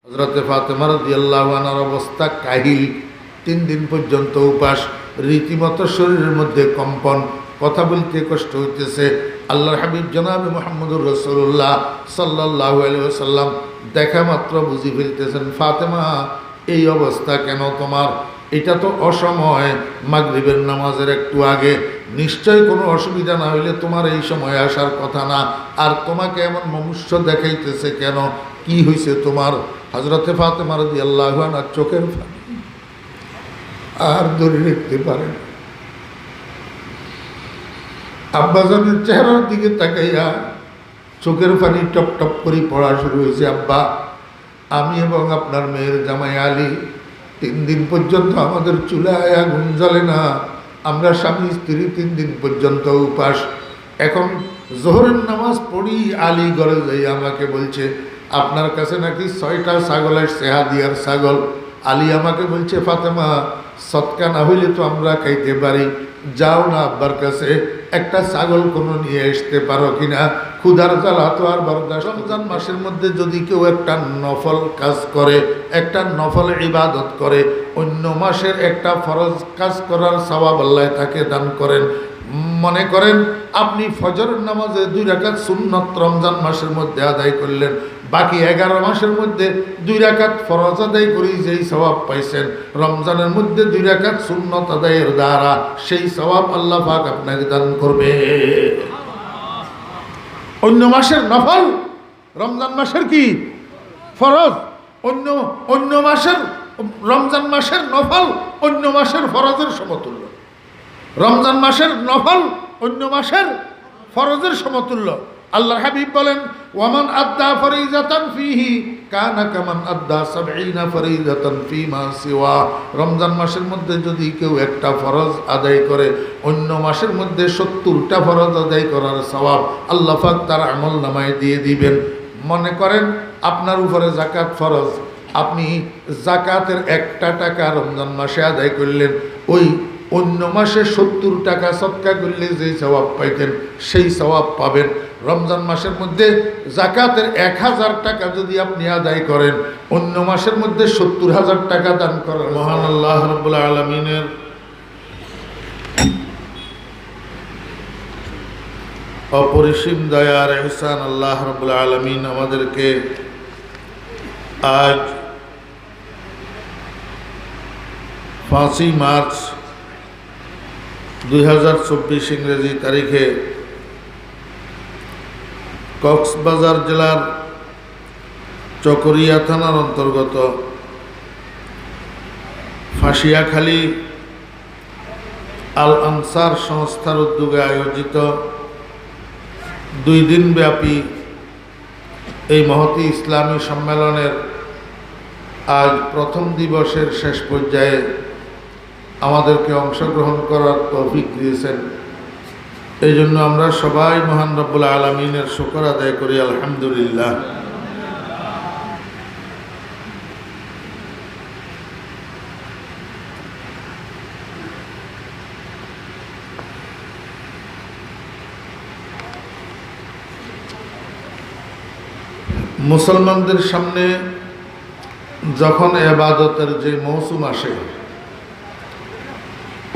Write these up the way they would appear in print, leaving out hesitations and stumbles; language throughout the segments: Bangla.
হযরতে ফাতেমা রাদিয়াল্লাহু আনহার অবস্থা কাহিল, 3 দিন পর্যন্ত উপাস, রীতিমতো শরীরের মধ্যে কম্পন, কথা বলতে কষ্ট হইতেছে। আল্লাহর হাবিব জনাবে মুহাম্মদুর রাসূলুল্লাহ সাল্লাল্লাহু আলাইহি ওয়াসাল্লাম দেখা মাত্র বুঝি ফেলতেছেন, ফাতেমা এই অবস্থা কেন তোমার? এটা তো অসময়, মাগরিবের নামাজের একটু আগে, নিশ্চয় কোনো অসুবিধা না হইলে তোমার এই সময় আসার কথা না। আর তোমাকে এমন মনুষ্য দেখাইতেছে কেন? কি হয়েছে তোমার? হযরতে ফাতেমা রাদিয়াল্লাহু আনহার চোখের পানি আর ধরে রাখতে পারেন। আব্বাজানের চেহারার দিকে তাকাইয়া চোখের পানি টপ টপ করে পড়া শুরু হয়েছে। আব্বা, আমি এবং আপনার মেয়ের জামাই আলী 3 দিন পর্যন্ত আমাদের চুলায় আগুন জ্বলে না, আমরা স্বামী স্ত্রী 3 দিন পর্যন্ত উপাস। এখন জোহরের নামাজ পড়ি, আলী ঘরে যাই আমাকে বলছে আপনার কাছে নাকি 6টা ছাগলের সেহাদিয়ার ছাগল। আলী আমাকে বলছে, ফাতেমা সৎকা না হইলে তো আমরা খাইতে পারি, যাও না আব্বার কাছে, একটা ছাগল কোনো নিয়ে আসতে পারো কিনা, ক্ষুধার জ্বালা তো আর বরদাস্ত। রমজান মাসের মধ্যে যদি কেউ একটা নফল কাজ করে, একটা নফল ইবাদত করে, অন্য মাসের একটা ফরজ কাজ করার সওয়াব আল্লাহ তাকে দান করেন। মনে করেন আপনি ফজরের নামাজে 2 রাকাত সুন্নত রমজান মাসের মধ্যে আদায় করলেন, বাকি 11 মাসের মধ্যে 2 রাকাত ফরজ আদায় করি যেই সওয়াব পাইছেন, রমজানের মধ্যে 2 রাকাত সুন্নত আদায়ের দ্বারা সেই সওয়াব আল্লাহ পাক আপনাকে দান করবে। অন্য মাসের নফল রমজান মাসের কি ফরজ, অন্য মাসের রমজান মাসের নফল অন্য মাসের ফরজের সমতুল্য। রমজান মাসের নফল অন্য মাসের ফরজের সমতুল্য। আল্লাহর হাবিব বলেন, ওয়ামান আদ্দা ফরিজাতান ফিহি কানা কামান আদ্দা 70 ফরিজাতান ফিমা সিওয়া। রমজান মাসের মধ্যে যদি কেউ একটা ফরজ আদায় করে, অন্য মাসের মধ্যে 70টা ফরজ আদায় করার সওয়াব আল্লাহ পাক তার আমলনামায় দিয়ে দিবেন। মনে করেন আপনার উপরে যাকাত ফরজ, আপনি যাকাতের 1টা টাকা রমজান মাসে আদায় করলেন, ওই অন্য মাসে 70 টাকা সদকা করলে যেই সওয়াব পাইতেন সেই সওয়াব পাবেন। রমজান মাসের মধ্যে যাকাতের 1000 টাকা যদি আপনি আদায় করেন, অন্য মাসের মধ্যে 70,000 টাকা দান করেন। মহান আল্লাহ রাব্বুল আলামিনের অপরিসীম দয়ার ইহসান আল্লাহ রাব্বুল আলামিন আমাদেরকে আজ 5ই মার্চ 2024 ইংরেজি তারিখে কক্সবাজার জেলার চকরিয়া থানার অন্তর্গত ফাঁসিয়াখালী আল আনসার সংস্থার উদ্যোগে আয়োজিত 2 দিন ব্যাপী এই মহতী ইসলামী সম্মেলনের আজ প্রথম দিবসের শেষ পর্যায়ে আমাদেরকে অংশগ্রহণ করার তৌফিক দিয়েছেন। এই জন্য আমরা সবাই মহান রব্বুল আলামিনের শুকর আদায় করি, আলহামদুলিল্লাহ। মুসলমানদের সামনে যখন ইবাদতের যে মৌসুম আসে,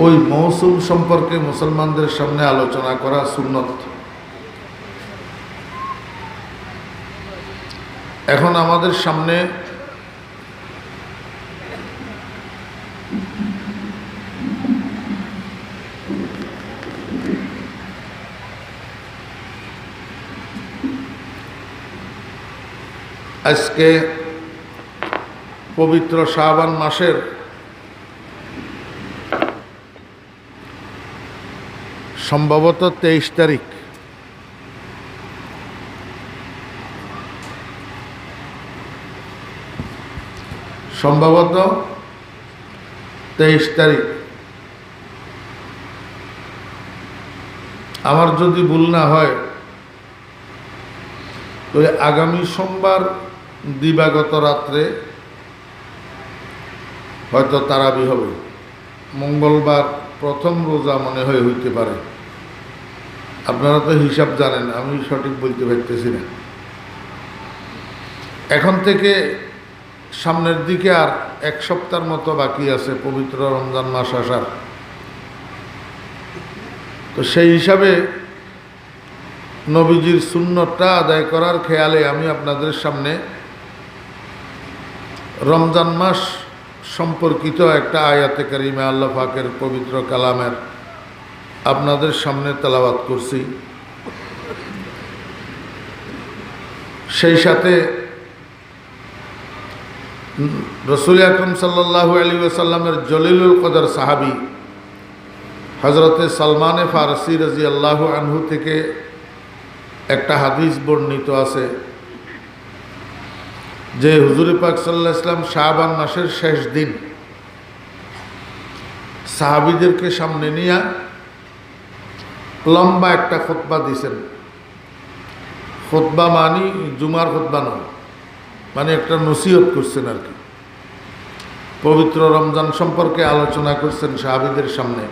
ওই মৌসুম সম্পর্কে মুসলমানদের সামনে আলোচনা করা সুন্নত। এখন আমাদের সামনে আজকে পবিত্র শাবান মাসের সম্ভবত 23 তারিখ। সম্ভবত 23 তারিখ। আমার যদি ভুল না হয় তো আগামী সোমবার দিবাগত রাত্রে হয়তো তারাবি হবে। মঙ্গলবার প্রথম রোজা মনে হয় হইতে পারে। আপনারা তো হিসাব জানেন, আমি সঠিক বলতে পারতেছি না। এখন থেকে সামনের দিকে আর এক সপ্তাহের মতো বাকি আছে পবিত্র রমজান মাস আসার। তো সেই হিসাবে নবীজির সুন্নতটা আদায় করার খেয়ালে আমি আপনাদের সামনে রমজান মাস সম্পর্কিত একটা আয়াতে কারিমা আল্লাহ পাকের পবিত্র কালামের আপনাদের সামনে তেলাওয়াত করছি। সেই সাথে রসুল আকরম সাল্লাল্লাহু আলাইহি ওয়াসাল্লামের জলিলুল কদর সাহাবী হযরতে সালমানে ফারসি রাদিয়াল্লাহু আনহু থেকে একটা হাদিস বর্ণিত আছে যে হুজুর পাক সাল্লাল্লাহু আলাইহি ওয়াসাল্লাম শাবান মাসের শেষ দিন সাহাবীদেরকে সামনে নিয়ে লম্বা একটা খুতবা দিয়েছেন। খুতবা মানে জুমার খুতবা নয়, মানে একটা নসিহত করছেন আর কি। পবিত্র রমজান সম্পর্কে আলোচনা করছেন সাহাবীদের সামনে।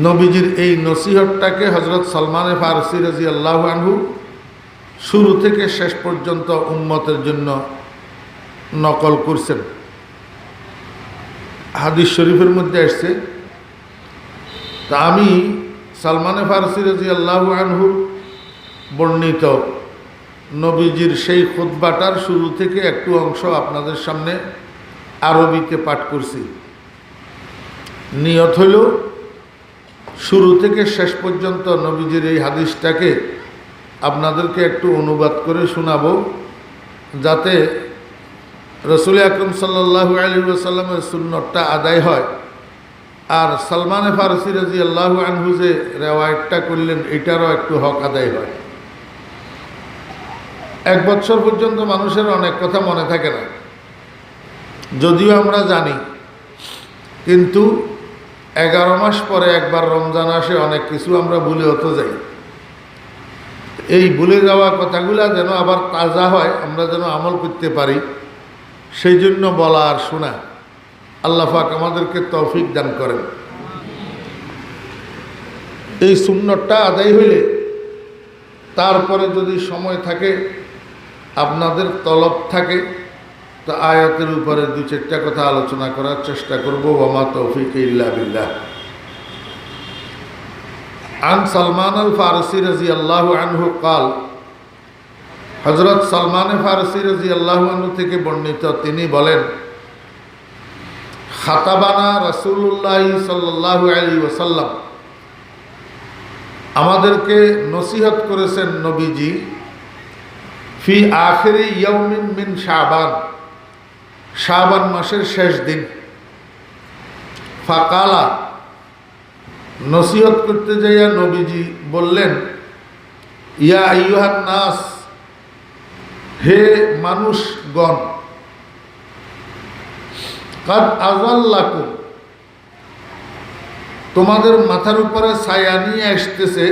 নবীজির এই নসিহতটাকে হযরত সালমান ফারসি রাদিয়াল্লাহু আনহু শুরু থেকে শেষ পর্যন্ত উম্মতের জন্য নকল করছেন। হাদিস শরীফের মধ্যে আসছে, তা আমি সালমান ফারসি রাদিয়াল্লাহু আনহু বর্ণিত নবীজির সেই খুতবাটার শুরু থেকে একটু অংশ আপনাদের সামনে আরবিতে পাঠ করছি। নিয়ত হইল শুরু থেকে শেষ পর্যন্ত নবীজির এই হাদিসটাকে আপনাদেরকে একটু অনুবাদ করে শোনাবো, যাতে রসুল আকরম সাল্লাল্লাহু আলাইহি ওয়াসাল্লামের সুন্নতটা আদায় হয়। আর সালমান ফারসি রাদিয়াল্লাহু আনহু যে রেওয়ায়েতটা করলেন এটারও একটু হক আদায় হয়। 1 বছর পর্যন্ত মানুষের অনেক কথা মনে থাকে না, যদিও আমরা জানি, কিন্তু 11 মাস পরে একবার রমজান আসে, অনেক কিছু আমরা ভুলে হতে যাই। এই ভুলে যাওয়া কথাগুলা যেন আবার তাজা হয়, আমরা যেন আমল করতে পারি, সেই জন্য বলা আর শোনা। আল্লাহ পাক আমাদেরকে তৌফিক দান করেন। এই সুন্নতটা আদায় হইলে তারপরে যদি সময় থাকে, আপনাদের তলব থাকে, তো আয়াতের উপরে 2-4টা কথা আলোচনা করার চেষ্টা করব। ওয়া মা তৌফিক ইল্লা বিল্লাহ। আন সালমান আল ফারসি রাদিয়াল্লাহু আনহু قال, হযরত সালমান ফারসি রাদিয়াল্লাহু আনহু থেকে বর্ণিত, তিনি বলেন, খাতাবানা রাসূলুল্লাহ সাল্লাল্লাহু আলাইহি ওয়াসাল্লাম, আমাদেরকে নসিহত করেছেন নবীজি, ফি আখিরি ইয়াউমিন মিন শাবান, শাবান মাসের শেষ দিন। ফাকালা, নসিহত করতে যাইয়া নবীজি বললেন, ইয়া আইয়ুহান নাস, হে মানুষগণ, কাদ আযাল্লাকুম, তোমাদের মাথার উপরে ছায়া নিয়ে আসতেছে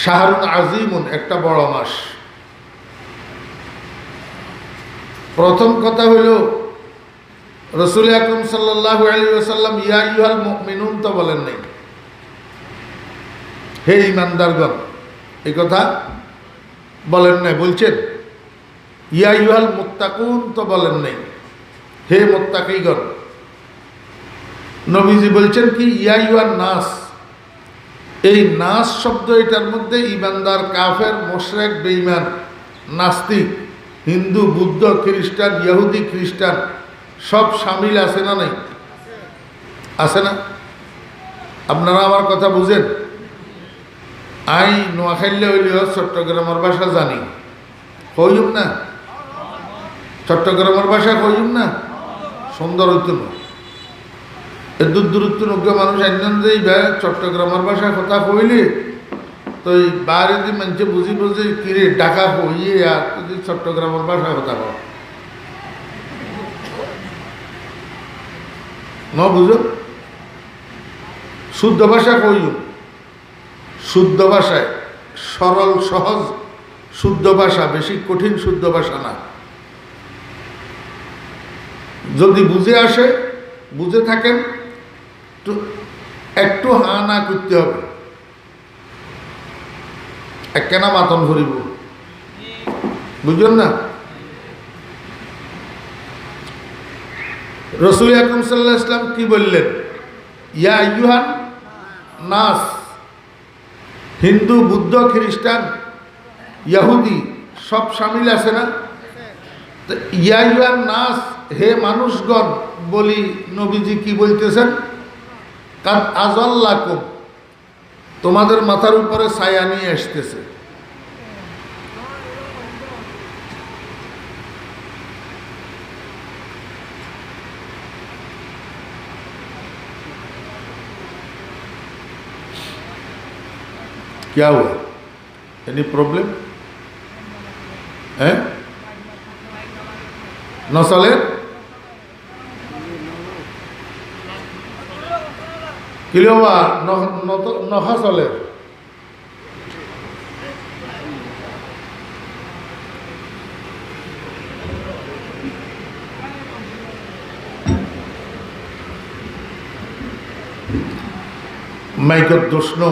শাহরুন আজিমুন, একটা বড় মাস। প্রথম কথা হইল রসুল আকরম সাল্লাল্লাহু আলাইহি ওয়াসাল্লাম ইয়া আইয়ুহাল মুমিনুন তো বলেন নাই, হে ঈমানদারগণ, এই কথা বলেন নাই। বলছেন ইয়া আইয়ুহাল মুত্তাকুন তো বলেন নাই, হে মুত্তাকিগণ। নবীজি বলছেন কি ইয়া আইয়ুহান নাস। এই নাস শব্দ, এটার মধ্যে ঈমানদার, কাফের, মুশরিক, বেঈমান, নাস্তিক, হিন্দু, বুদ্ধ, খ্রিস্টান, ইহুদি, খ্রিস্টান সব শামিল আছে না নাই? আছে না? আপনারা আমার কথা বুঝেন? আই নোয়াখাইলে হইলেও চট্টগ্রামের ভাষা জানি, কইম না? চট্টগ্রামের ভাষা কইম না? সুন্দর হইত না। দূর দূরত্ব নজ্ঞ মানুষ একজন যে চট্টগ্রামের ভাষা কথা কইলে তো এই বাইরে যে মানুষ বুঝি বুঝি কিরে ডাকা হইয়ে আর তুই চট্টগ্রামের ভাষা কথা কও ন, বুঝো? শুদ্ধ ভাষা কইও, শুদ্ধ ভাষায়, সরল সহজ শুদ্ধ ভাষা, বেশি কঠিন শুদ্ধ ভাষা না। যদি বুঝে আসে, বুঝে থাকেন তো একটু হা না করতে হবে, একখানা মাতন ভরিব, বুঝলেন না? রাসূল আকরাম সাল্লাল্লাহু আলাইহি ওয়াসাল্লাম কি বললেন? ইয়া আইয়ুহান নাস, হিন্দু, বুদ্ধ, খ্রিস্টান, ইহুদি সব শামিল আছে না? তো ইয়া আইয়ুহান নাস, হে মানুষগণ বলি নবীজি কি বলতেছেন? কাদ আযাল্লাকুম, তোমাদের মাথার উপরে ছায়া নিয়ে আসতেছে। क्या हुआ? एनी प्रॉब्लम है? न चले किलोवा नखा चले माइकत दोष न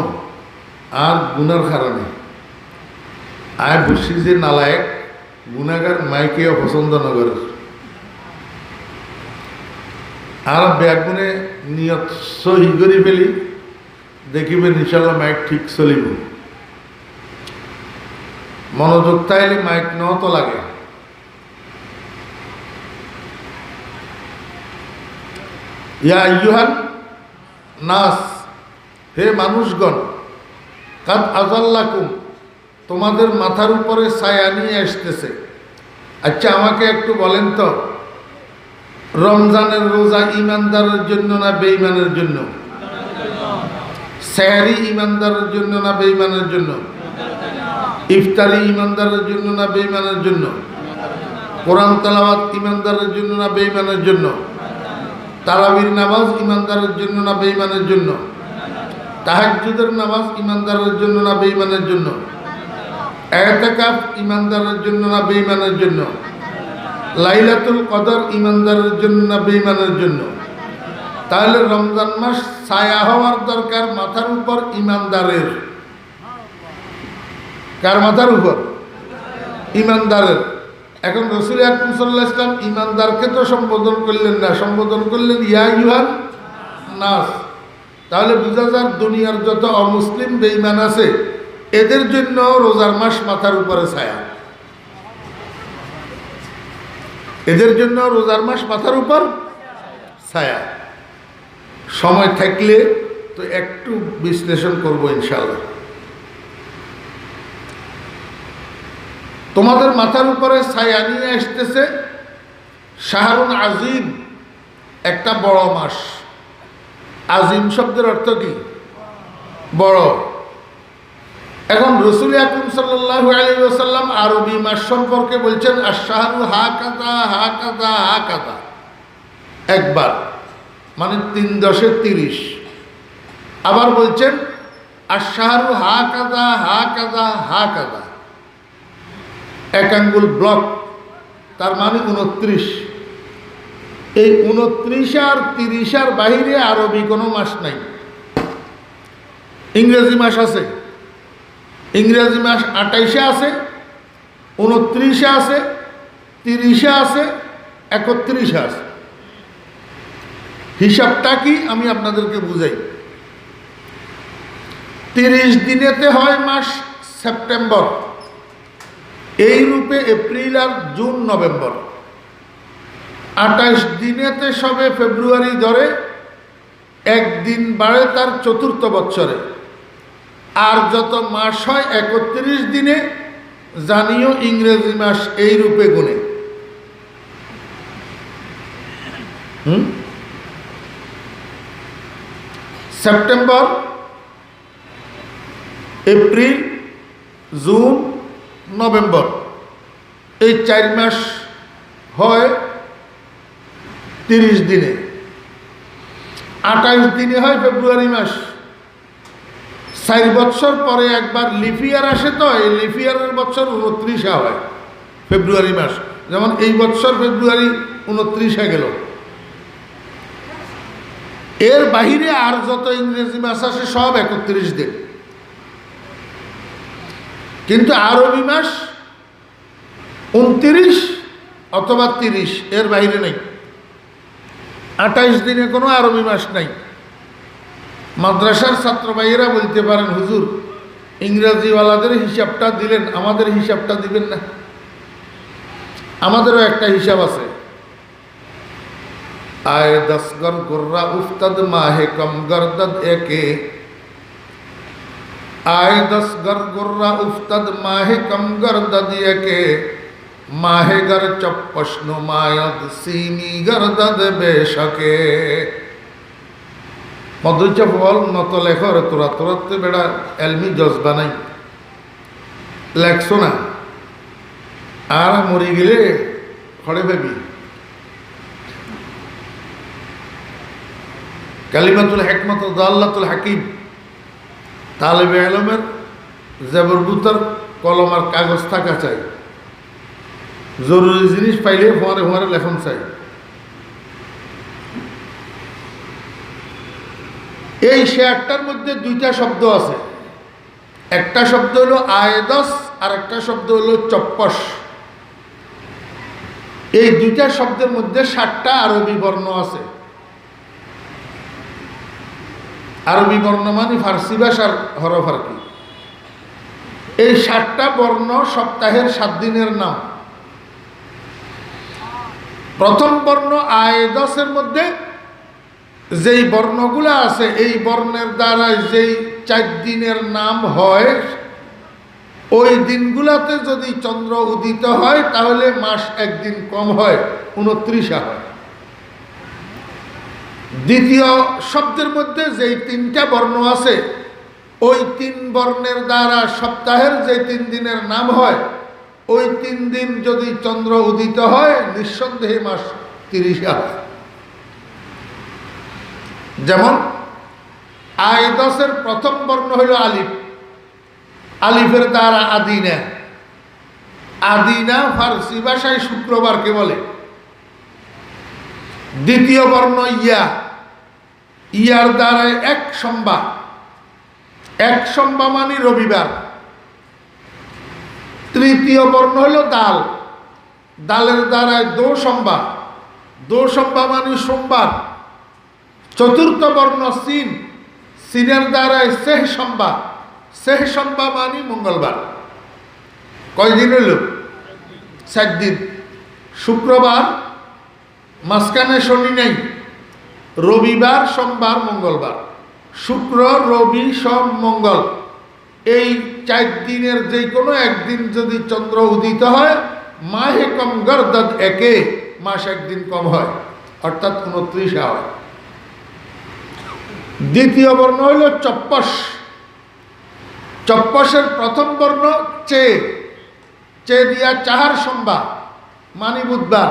আর গুনার কারণে আর বুঝছি যে নালায়ক গুনাগার মাইকে পছন্দ নগরের আর ব্যাগুনে নিয়ত সহি করে ফেলি, দেখিবেন ইনশাল্লাহ মাইক ঠিক চলিব। মনোযোগ তাইলে মাইক নহতো লাগে। ইয়া আইয়ুহান নাস, হে মানুষগণ, কাদ আযাল্লাকুম, তোমাদের মাথার উপরে ছায়া নিয়ে আসতেছে। আচ্ছা আমাকে একটু বলেন তো, রমজানের রোজা ইমানদারের জন্য না বেঈমানের জন্য? সেহরি ইমানদারের জন্য না বেঈমানের জন্য? ইফতারি ইমানদারের জন্য না বেঈমানের জন্য? কোরআন তেলাওয়াত ইমানদারের জন্য না বেঈমানের জন্য? তারাবির নামাজ ইমানদারের জন্য না বেঈমানের জন্য? তাহাজ্জুদের নামাজ ইমানদারের জন্য না বেঈমানের জন্য? ইতিকাফ ইমানদারের জন্য না বেঈমানের জন্য? লাইলাতুল কদর ইমানদারের জন্য না বেঈমানের জন্য? তাহলে রমজান মাস ছায়া হওয়ার দরকার মাথার উপর ইমানদারের। কার মাথার উপর? ইমানদারের। এখন রাসূল আকরাম সাল্লাল্লাহু আলাইহি ওয়াসাল্লাম ইমানদারকে তো সম্বোধন করলেন না, সম্বোধন করলেন ইয়া আইয়ুহান নাস। তাহলে বোঝা যায় দুনিয়ার যত অমুসলিম বেঈমান আছে এদের জন্য রোজার মাস মাথার উপরে ছায়া, এদের জন্য রোজার মাস মাথার উপর ছায়া। সময় থাকলে তো একটু বিশ্লেষণ করব ইনশাআল্লাহ। তোমাদের মাথার উপরে ছায়া নিয়ে আসতেছে শাহরুন আজিম, একটা বড় মাস। আজিম শব্দের অর্থ কি? বড়। এখন রাসূল আকরাম সাল্লাল্লাহু আলাইহি ওয়াসাল্লাম আরবি মাস সম্পর্কে বলছেন আশ-শাহরু হাকাযা হাকাযা হাকাযা, একবার মানে 3 × 30। আবার বলছেন আশ-শাহরু হাকাযা হাকাযা হাকাযা, এক আঙ্গুল ব্লক, তার মানে 29। এই 29 আর 30 বাহিরে আরবি কোনো মাস নাই। ইংরেজি মাস আছে, ইংরেজি মাস 28 আছে, 29 আছে, 30 আছে, 31 আছে। হিসাবটা কি আমি আপনাদেরকে বুঝাই। 30 দিনেতে হয় মাস সেপ্টেম্বর, এই রূপে এপ্রিল আর জুন নভেম্বর। 28 দিনেতে সবে ফেব্রুয়ারি ধরে, একদিন বাড়ে তার 4র্থ বৎসরে। আর যত মাস হয় 31 দিনে, জানিও ইংরেজি মাস এই রূপে গুনে। সেপ্টেম্বর, এপ্রিল, জুন, নভেম্বর, এই 4 মাস হয় 30 দিনে। 28 দিনে হয় ফেব্রুয়ারি মাস। 4 বছর পরে একবার লিপিয়ার আসে, তো এই লিপিয়ারের বছর 29 হয় ফেব্রুয়ারি মাস। যেমন এই বছর ফেব্রুয়ারি 29 গেল। এর বাহিরে আর যত ইংরেজি মাস আসে সব 31 দিন। কিন্তু আরবি মাস 29 অথবা 30, এর বাইরে নেই। 28 দিনে কোনো আরবি মাস নাই। মাদ্রাসার ছাত্র ভাইয়েরা বলতে পারেন, হুজুর ইংরেজিওয়ালাদের হিসাবটা দিলেন, আমাদের হিসাবটা দিবেন না? আমাদেরও একটা হিসাব আছে। आए 10 गर गुर्रा उफ्तद माहे कम गर्दद एके, आए 10 गर गुर्रा उफ्तद माहे कम गर्दद एके, माहे गर चप्पश नुमायद सीमी गर्दद बेशके। মধুচা বল নত লেখর তোরা তোরাতে বেড়া এলমি জজবা নাই, লেখছো না, আর মরি গেলে খড়ে ভাবি। কালিমাতুল হিকমত ও দাল্লাতুল হাকিম, তালেবে ইলমের জবরদুতার কলম আর কাগজ থাকা চাই, জরুরি জিনিস পাইলে ফোয়ারে ফোয়ারে লেখন চাই। এই শেয়ারটার মধ্যে দুইটা শব্দ আছে, একটা শব্দ হলো আয়দস আর একটা শব্দ হলো চপ্পস। এই দুইটা শব্দের মধ্যে 7টা আরবি বর্ণ আছে। আরবি বর্ণ মানে ফার্সি ভাষার হরফ আর কি। এই 7টা বর্ণ সপ্তাহের 7 দিনের নাম। প্রথম বর্ণ আয়দসের মধ্যে যেই বর্ণগুলো আছে, এই বর্ণের দ্বারা যেই 4 দিনের নাম হয়, ওই দিনগুলোতে যদি চন্দ্র উদিত হয় তাহলে মাস একদিন কম হয়, 29 হয়। দ্বিতীয় শব্দের মধ্যে যেই 3টা বর্ণ আছে, ওই 3 বর্ণের দ্বারা সপ্তাহের যে 3 দিনের নাম হয়, ওই 3 দিন যদি চন্দ্র উদিত হয় নিঃসন্দেহে মাস 30 হয়। যেমন আয়দসের প্রথম বর্ণ হইল আলিফ, আলিফের দ্বারা আদিনা, আদিনা ফার্সি ভাষায় শুক্রবারকে বলে। দ্বিতীয় বর্ণ ইয়া, ইয়ার দ্বারা এক সম্বা, এক সম্বা মানে রবিবার। তৃতীয় বর্ণ হলো দাল, দালের দ্বারা দো সম্বা, দো সম্বা মানে সোমবার। চতুর্থ বর্ণ সিন, সিনের দ্বারা সেহ সম্বা, সেহ সম্বা মানে মঙ্গলবার। কয়দিন হইল? 4 দিন। শুক্রবার, মাঝখানে শনি নেই, রবিবার, সোমবার, মঙ্গলবার। শুক্র, রবি, সোম, মঙ্গল, এই 4 দিনের যে কোনো একদিন যদি চন্দ্র উদিত হয়, মাহে কম গর্দদ একে, মাস একদিন কম হয়, অর্থাৎ 29 হয়। দ্বিতীয় বর্ণ হইল চপ্পস, চপ্পসের প্রথম বর্ণ চে, চে দিয়া 4 সোমবার মানে বুধবার।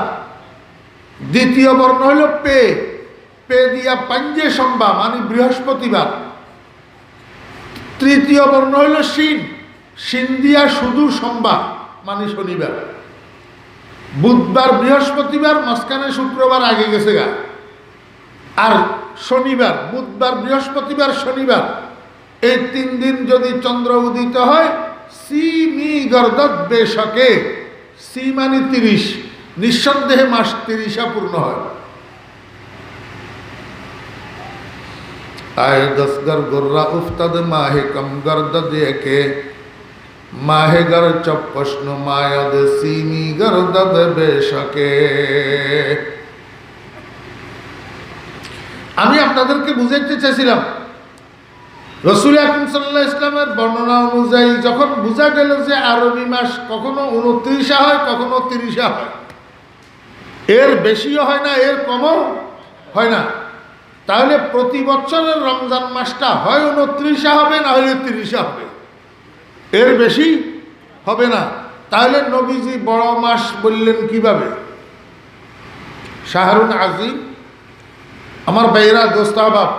দ্বিতীয় বর্ণ হইল পে, পে দিয়া 5 সোমবার মানে বৃহস্পতিবার। তৃতীয় বর্ণ হইল শিন, শিন দিয়া শুধু সোমবার মানে শনিবার। বুধবার, বৃহস্পতিবার, মাঝখানে শুক্রবার আগে গেছে গা, আর শনিবার, বুধবার, বৃহস্পতিবার, শনিবার, এই 3 দিন যদি চন্দ্র উদিত হয়, সি মি গর্দদ বেশকে, সি মানে 30, নিঃসন্দেহে মাস 30 পূর্ণ হয়। आए 10 गर गुर्रा उफ्तद माहे कम गर्दद एके, माहे गर चप्पश नुमायद सीमी गर्दद बेशके। আমি আপনাদেরকে বুঝাইতে চাইছিলাম, রাসূল আকরাম সাল্লাল্লাহু আলাইহি ওয়াসাল্লামের বর্ণনা অনুযায়ী যখন বোঝা গেল যে আরবি মাস কখনো 29 হয়, কখনো 30 হয়, এর বেশিও হয় না, এর কমও হয় না, তাহলে প্রতি বছরের রমজান মাসটা হয় 29 হবে, না হলে 30 হবে, এর বেশি হবে না। তাহলে নবীজি বড় মাস বললেন কিভাবে? শাহরুন আজিম, আমার ভাইরা দোস্ত আহবাব,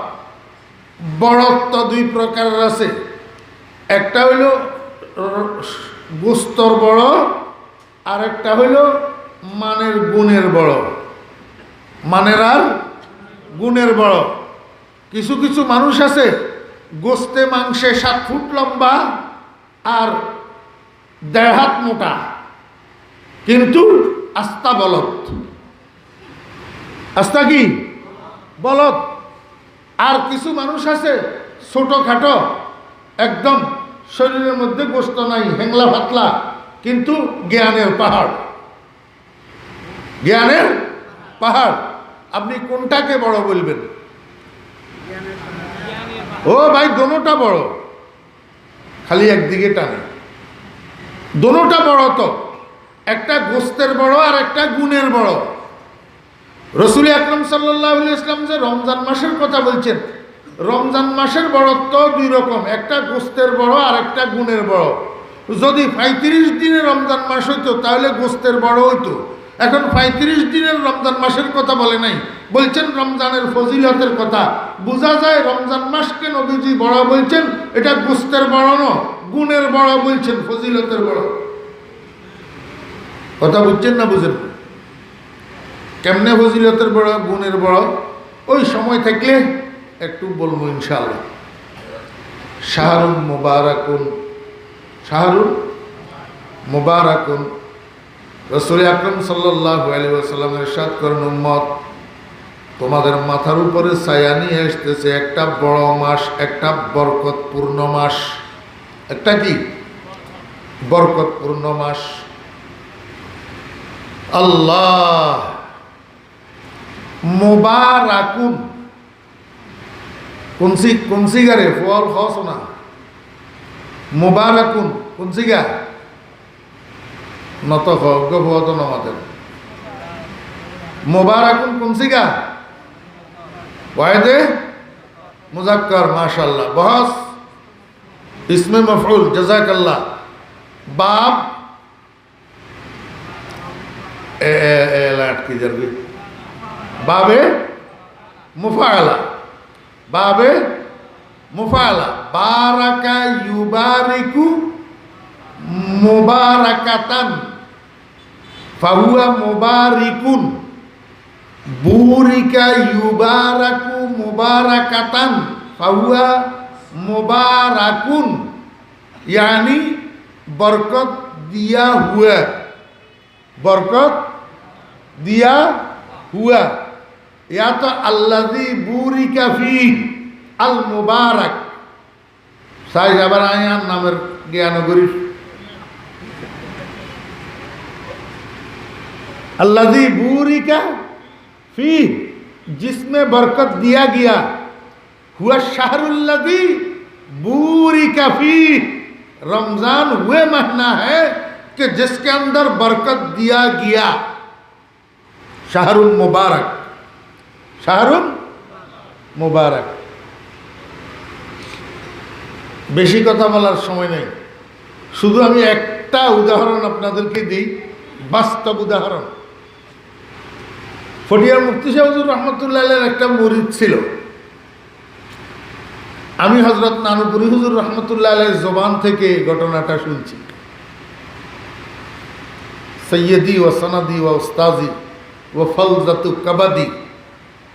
বড়ত্ব 2 প্রকারের আছে। একটা হইল গোস্তর বড়, আর একটা হইল মানের গুণের বড়, মানের আর গুণের বড়। কিছু কিছু মানুষ আছে গোস্তে মাংসে 7 ফুট লম্বা আর 1.5 হাত মোটা, কিন্তু আস্তা বলদ। আস্তা কি? বলদ। আর কিছু মানুষ আছে ছোটখাটো, একদম শরীরের মধ্যে গোস্ত নাই, হেংলা পাতলা, কিন্তু জ্ঞানের পাহাড়, জ্ঞানের পাহাড়। আপনি কোনটাকে বড় বলবেন? ও ভাই, দোনোটা বড়, খালি একদিকে টানে। দোনোটা বড় তো, একটা গোস্তের বড় আর একটা গুণের বড়। রসুল আকরাম সাল্লাল্লাহু আলাইহি ওয়াসাল্লাম যে রমজান মাসের কথা বলছেন, রমজান মাসের বড়ত্ব দুই রকম, একটা গোস্তের বড় আর একটা গুণের বড়। যদি 35 দিনের রমজান মাস হইতো তাহলে গোস্তের বড় হইতো। এখন 35 দিনের রমজান মাসের কথা বলে নাই, বলছেন রমজানের ফজিলতের কথা। বোঝা যায় রমজান মাসকে নবীজি বড় বলছেন, এটা গোস্তের বড় ন, গুণের বড় বলছেন, ফজিলতের বড়। কথা বুঝছেন না বুঝেন? কেমনে ফজিলতের বড়, গুণের বড়? ওই সময় থাকলে একটু বলবো ইনশাআল্লাহ। শাহরুন মুবারাকুন, শাহরুন মুবারাকুন। রাসূল আকরাম সাল্লাল্লাহু আলাইহি ওয়াসাল্লাম ইরশাদ করেন, উম্মত তোমাদের মাথার উপরে ছায়া নিয়ে আসতেছে একটা বড় মাস, একটা বরকতপূর্ণ মাস। একটা কি? বরকতপূর্ণ মাস। আল্লাহ মুবারাকুন, কোন সিগারে ফল খাওয়াছো না? মুবারাকুন কোন সিগা? নত গত নমাদের মুবারাকুন কোন সিগা? ওয়াহিদে মুজাক্কার, মাশাআল্লাহ। বহস ইসমে মফউল, জাযাকাল্লাহ। বাব লাটকি যাবে, বাবে মুফাআলা, বাবে মুফাআলা। বারাকা ইউবারিকু মুবারাকাতান ফাহুয়া মুবারিকুন। বুরিকা ইউবারাকু মুবারাকাতান ফাহুয়া মুবারাকুন, यानी बरकत दिया हुआ, बरकत दिया हुआ। या तो अल्लज़ी बुरिका फी अल मुबारक, साइज आবার আয়ান নামের জ্ঞান করি। अल्लज़ी बुरिका फी, जिसमें बरकत दिया गया, हुआ शहरुल्लज़ी बुरिका फी, रमजान वह महीना है कि जिसके अंदर बरकत दिया गया। शाहरुल मुबारक, शाहरुल मुबारक। বেশি কথা বলার সময় নেই, শুধু আমি একটা উদাহরণ আপনাদেরকে দিই, বাস্তব উদাহরণ। ফটিয়ার মুফতি সাহেব হুজুর রহমতুল্লাহ আলাইহির একটা মুরিদ ছিল। আমি হযরত নানুপুরি হুজুর রহমতুল্লাহ আলাইহির জবান থেকে ঘটনাটা শুনছি। সৈয়দি ও সনদি ও উস্তাজি ও ফলজাতু কাবাদি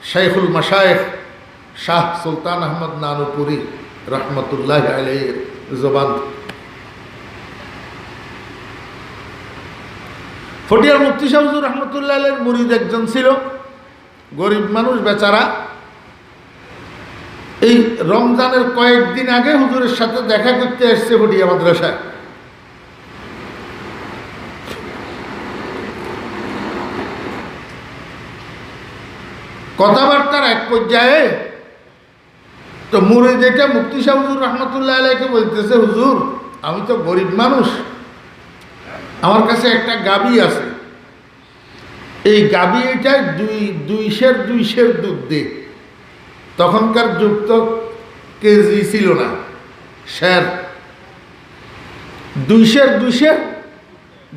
শাইখুল মাশায়েখ শাহ সুলতান আহমদ নানুপুরি রহমতুল্লাহ আলাইহির জবান। ফটিয়ার মুফতি সাহেব হুজুর রহমতুল্লাহ আলাইহির মুরিদ একজন ছিল, গরিব মানুষ বেচারা। এই রমজানের কয়েকদিন আগে হুজুরের সাথে দেখা করতে এসছে ফটিয়া মাদ্রাসায়। কথাবার্তার এক পর্যায়ে তো মুরিদ এটা মুফতি সাহেব হুজুর রহমতুল্লাহ আলাইহিকে বলতেছে, হুজুর আমি তো গরিব মানুষ, আমার কাছে একটা গাভী আছে, এই গাভী এটাই দুই সের দুধ দে। তখনকার যুগ তো কেজি ছিল না, শের। দুই সের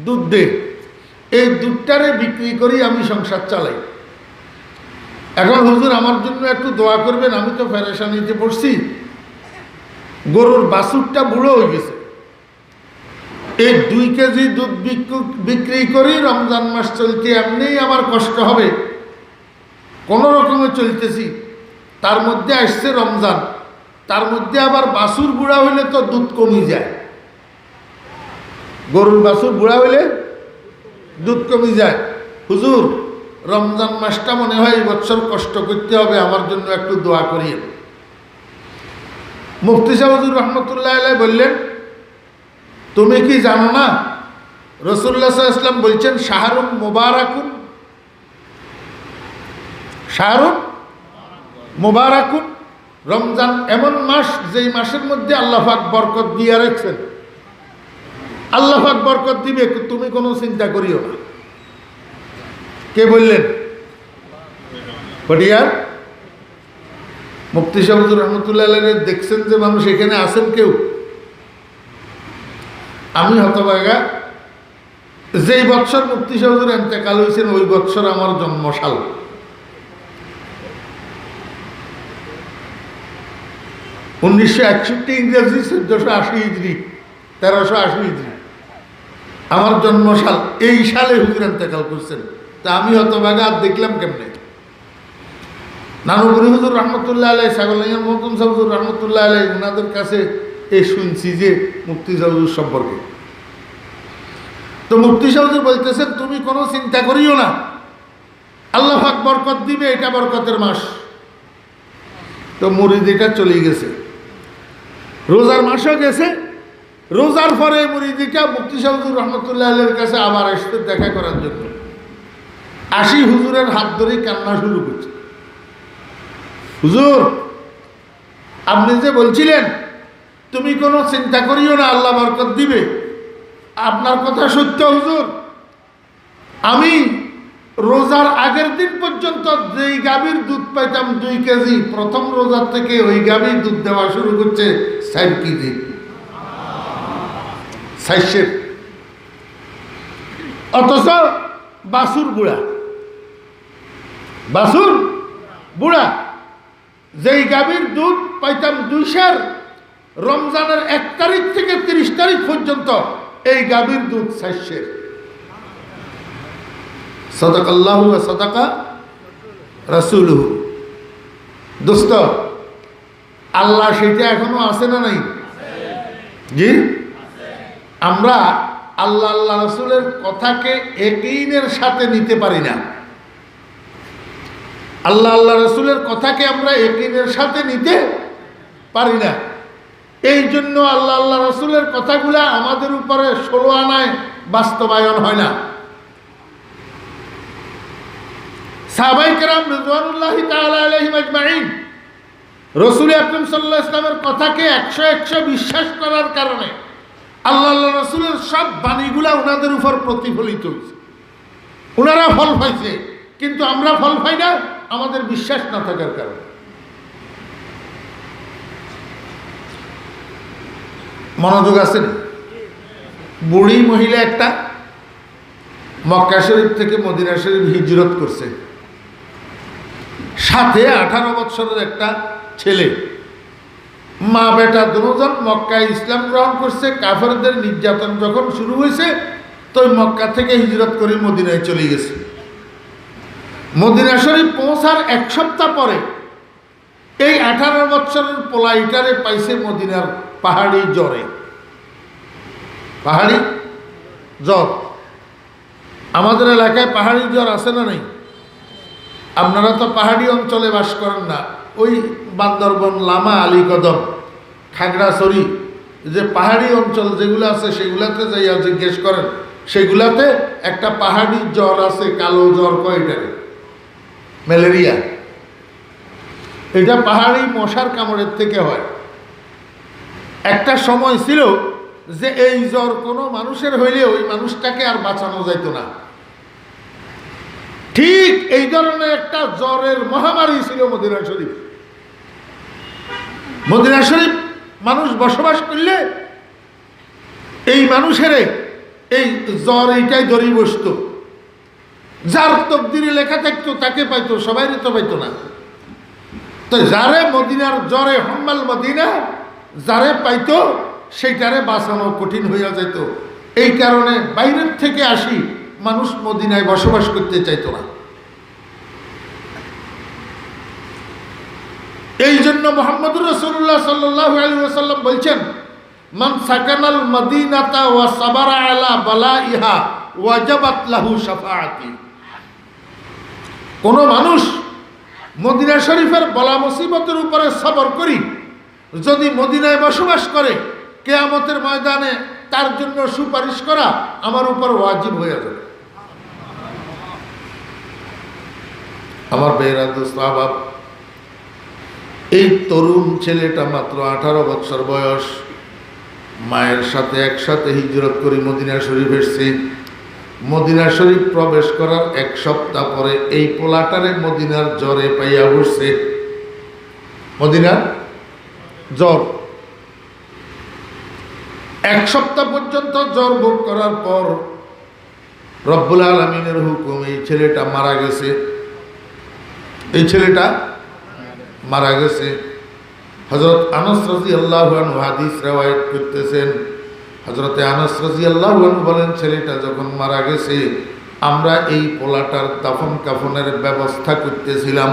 দুধ দে, এই দুধটারে বিক্রি করি আমি সংসার চালাই। এখন হুজুর আমার জন্য একটু দোয়া করবেন, আমি তো পেরেশানিতে পড়ছি, গরুর বাছুরটা বুড়ো হয়ে গেছে, এই 2 কেজি দুধ বিক্রি করি, রমজান মাস চলতে এমনিই আমার কষ্ট হবে, কোনো রকমে চলতেছি, তার মধ্যে আসছে রমজান, তার মধ্যে আবার বাছুর বুড়া হইলে তো দুধ কমে যায়, গরুর বাছুর বুড়া হইলে দুধ কমে যায়। হুজুর রমজান মাসটা মনে হয় এই বছর কষ্ট করতে হবে, আমার জন্য একটু দোয়া করিয়েন। মুফতি সাহেব হুজুর রহমতুল্লাহ আলাইহি বললেন, তুমি কি জানো না রাসূলুল্লাহ সাল্লাল্লাহু আলাইহি ওয়াসাল্লাম বলছেন শাহরুন মুবারাকুন, শাহরুন মুবারাকুন, রমজান এমন মাস যেই মাসের মধ্যে আল্লাহ পাক বরকত দিয়ে রাখছেন। আল্লাহ পাক বরকত দিবে, তুমি কোনো চিন্তা করিও না। কে বললেন? পটিয়ার মুফতি সাহেব হুজুর রহমতুল্লাহ আলাইহি দেখছেন যে মানুষ এখানে আছেন কেউ? আমি হতভাগা, যেই বৎসর মুফতি সাহেব হুজুর ইন্তেকাল হয়েছেন ওই বৎসর আমার জন্মসাল। (1961) ইংরেজি, 1480 হিজরি, 1380 হিজরি আমার জন্মসাল। এই সালে হুজুর ইন্তেকাল করছেন। তা আমি হতভাগা আর দেখলাম কেমনে। নানুপুরি হুজুর রহমতুল্লাহ আলাইহি, ছাগলাইয়ার মহকুম সাহেব হুজুর রহমতুল্লাহ আলাইহি, ওনাদের কাছে এই শুনছি যে মুফতি সাহেব হুজুর সম্পর্কে। তো মুফতি সাহেব হুজুর বলতেছেন তুমি কোনো চিন্তা করিও না, আল্লাহ পাক বরকত দিবে, এটা বরকতের মাস। তো মুরিদিটা চলে গেছে, রোজার মাসও গেছে। রোজার পরে মুরিদিটা মুফতি সাহেব হুজুর রহমতুল্লাহ আলাইহির কাছে আবার আসতে দেখা করার জন্য আসি, হুজুরের হাত ধরেই কান্না শুরু করছে। হুজুর, আপনি যে বলছিলেন তুমি কোনো চিন্তা করিও না, আল্লাহ বরকত দিবে, আপনার কথা সত্য হুজুর। আমি রোজার আগের দিন পর্যন্ত যেই গাভীর দুধ পাইতাম 2 কেজি, প্রথম রোজার থেকে ওই গাভীর দুধ দেওয়া শুরু করছে 4 কেজি, 400। অথচ বাছুর বুড়া, বাছুর বুড়া, যেই গাভীর দুধ পাইতাম 200, রমজানের 1 তারিখ থেকে 30 তারিখ পর্যন্ত এই গাভীর দুধ 400। সাদাকাল্লাহু ওয়া সাদাকা রাসূলুহু। দোস্ত, আল্লাহ সেটা এখনো আছে না নাই? জি, আমরা আল্লাহ আল্লাহ রাসূলের কথাকে ইয়াকিনের সাথে নিতে পারি না। আল্লাহ আল্লাহ রাসূলের কথাকে আমরা ইয়াকিনের সাথে নিতে পারি না। এই জন্য আল্লাহ আল্লাহ রাসূলের কথাগুলো আমাদের উপরে 16 আনায় বাস্তবায়ন হয় না। সাহাবায়ে কেরাম রিদওয়ানুল্লাহি তাআলা আলাইহিম আজমাইন রাসূল আকরাম সাল্লাল্লাহু আলাইহি ওয়াসাল্লামের কথাকে 100 বিশ্বাস করার কারণে আল্লাহ আল্লাহ রাসূলের সব বাণীগুলা ওনাদের উপর প্রতিফলিত হয়েছে, ওনারা ফল পাইছে। কিন্তু আমরা ফল পাই না আমাদের বিশ্বাস না থাকার কারণে। মনোযোগ আছেন? বুড়ি মহিলা একটা মক্কা শরীফ থেকে মদিনা শরীফ হিজরত করছে, সাথে 18 বছরের একটা ছেলে। মা বেটা দুজন মক্কায় ইসলাম গ্রহণ করছে। কাফেরদের নির্যাতন যখন শুরু হয়েছে তো মক্কা থেকে হিজরত করে মদিনায় চলে গেছে। মদিনা শরীফ পৌঁছার 1 সপ্তাহ পরে এই 18 বছরের পোলাইটারে পাইছে মদিনার পাহাড়ি জ্বরে। পাহাড়ি জ্বর, আমাদের এলাকায় পাহাড়ি জ্বর আছে না নাই? আপনারা তো পাহাড়ি অঞ্চলে বাস করেন না। ওই বান্দরবন, লামা, আলীকদম, খাগড়াছড়ি, যে পাহাড়ি অঞ্চল যেগুলো আছে সেগুলাতে যাইয়া জিজ্ঞেস করেন, সেগুলাতে একটা পাহাড়ি জ্বর আছে, কালো জ্বর কয়টারে, ম্যালেরিয়া। এটা পাহাড়ি মশার কামড়ের থেকে হয়। একটা সময় ছিল যে এই জ্বর কোনো মানুষের হইলে ওই মানুষটাকে আর বাঁচানো যাইত না। ঠিক এই ধরনের একটা জ্বরের মহামারী ছিল মদিনা শরীফ। মদিনা শরীফ মানুষ বসবাস করলে এই মানুষের এই জ্বর এইটাই ধরে বসত। যার তকদিরে লেখা থাকতো তাকে পাইতো, সবাই তো পাইতো না। তো যারে মদিনার জ্বরে হাম্মাল মদিনা, যারে পাইতো সেইটারে বাঁচানো কঠিন হইয়া যেত। এই কারণে বাইরের থেকে আসি মানুষ মদিনায় বসবাস করতে চাইতো না। এই জন্য মুহাম্মদুর রাসূলুল্লাহ সাল্লাল্লাহু আলাইহি ওয়াসাল্লাম বলছেন, মান সাকানাল মদিনাতা ওয়া সাবারা আলা বালাইহা ওয়াজাবাত লাহু শাফাআতি। কোন মানুষ মদিনা শরীফের বলা মুসিবতের উপরে সবর করি যদি মদিনায় বসবাস করে, কিয়ামতের ময়দানে তার জন্য সুপারিশ করা আমার উপর ওয়াজিব হয়ে যাবে। আমার বেহরা দোস্ত আহবাব, এই তরুণ ছেলেটা মাত্র 18 বছর বয়স, মায়ের সাথে একসাথে হিজরত করে মদিনা শরীফ এসেছে। মদিনা শরীফ প্রবেশ করার 1 সপ্তাহ পরে এই পোলাটারে মদিনার জ্বরে পাইয়া বসছে। মদিনার জ্বর 1 সপ্তাহ পর্যন্ত জ্বর ভোগ করার পর রব্বুল আলামিনের হুকুম এই ছেলেটা মারা গেছে। এই ছেলেটা মারা গেছে। হযরত আনাস রাদিয়াল্লাহু আনহু হাদিস রওয়ায়াত করতেছেন। হযরত আনাস রাদিয়াল্লাহু আনহু বলেন, ছেলেটা যখন মারা গেছে আমরা এই পোলাটার দাফন কাফনের ব্যবস্থা করতেছিলাম।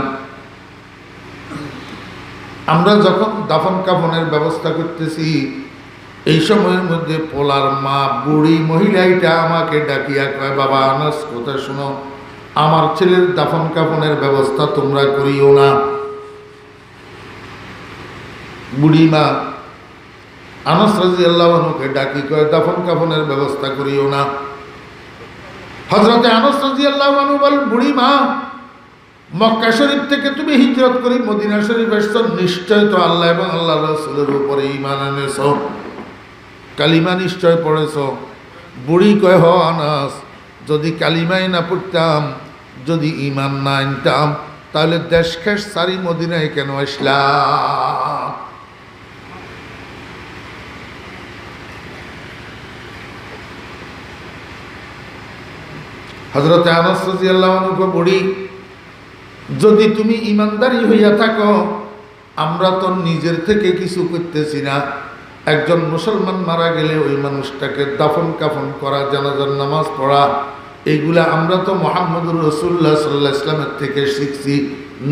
আমরা যখন দাফন কাফনের ব্যবস্থা করতেছি এই সময়ের মধ্যে পোলার মা বুড়ি মহিলাটা আমাকে ডাকিয়া কয়, বাবা আনাস কথা শুনো, আমার ছেলের দাফন কাফনের ব্যবস্থা তোমরা করিও না। বুড়ি মা আনাস রাদিয়াল্লাহু আনহুকে ডাকি কয়, দাফন কাফনের ব্যবস্থা করিও না। হযরতে আনাস রাদিয়াল্লাহু আনহু বলেন, বুড়ি মা, মক্কা শরীফ থেকে তুমি হিজরত করে মদিনা শরীফ এসেছো, নিশ্চয় তো আল্লাহ এবং আল্লাহর রাসূলের উপরে ঈমান এনেছো, কালিমা নিশ্চয় পড়েছো। বুড়ি কয়, হ আনাস, যদি কালিমাই না পড়তাম, যদি ঈমান না আনতাম, তাহলে দেশ খেস সারি মদিনায় কেন আসলাম? হযরতে আনাস রাদিয়াল্লাহু আনহু, বুড়ি, যদি তুমি ইমানদারি হইয়া থাকো, আমরা তো নিজের থেকে কিছু করতেছি না। একজন মুসলমান মারা গেলে ওই মানুষটাকে দাফন কাফন করা, জানাজার নামাজ পড়া, এইগুলা আমরা তো মুহাম্মদুর রাসূলুল্লাহ সাল্লাল্লাহু আলাইহি ওয়াসাল্লামের থেকে শিখছি,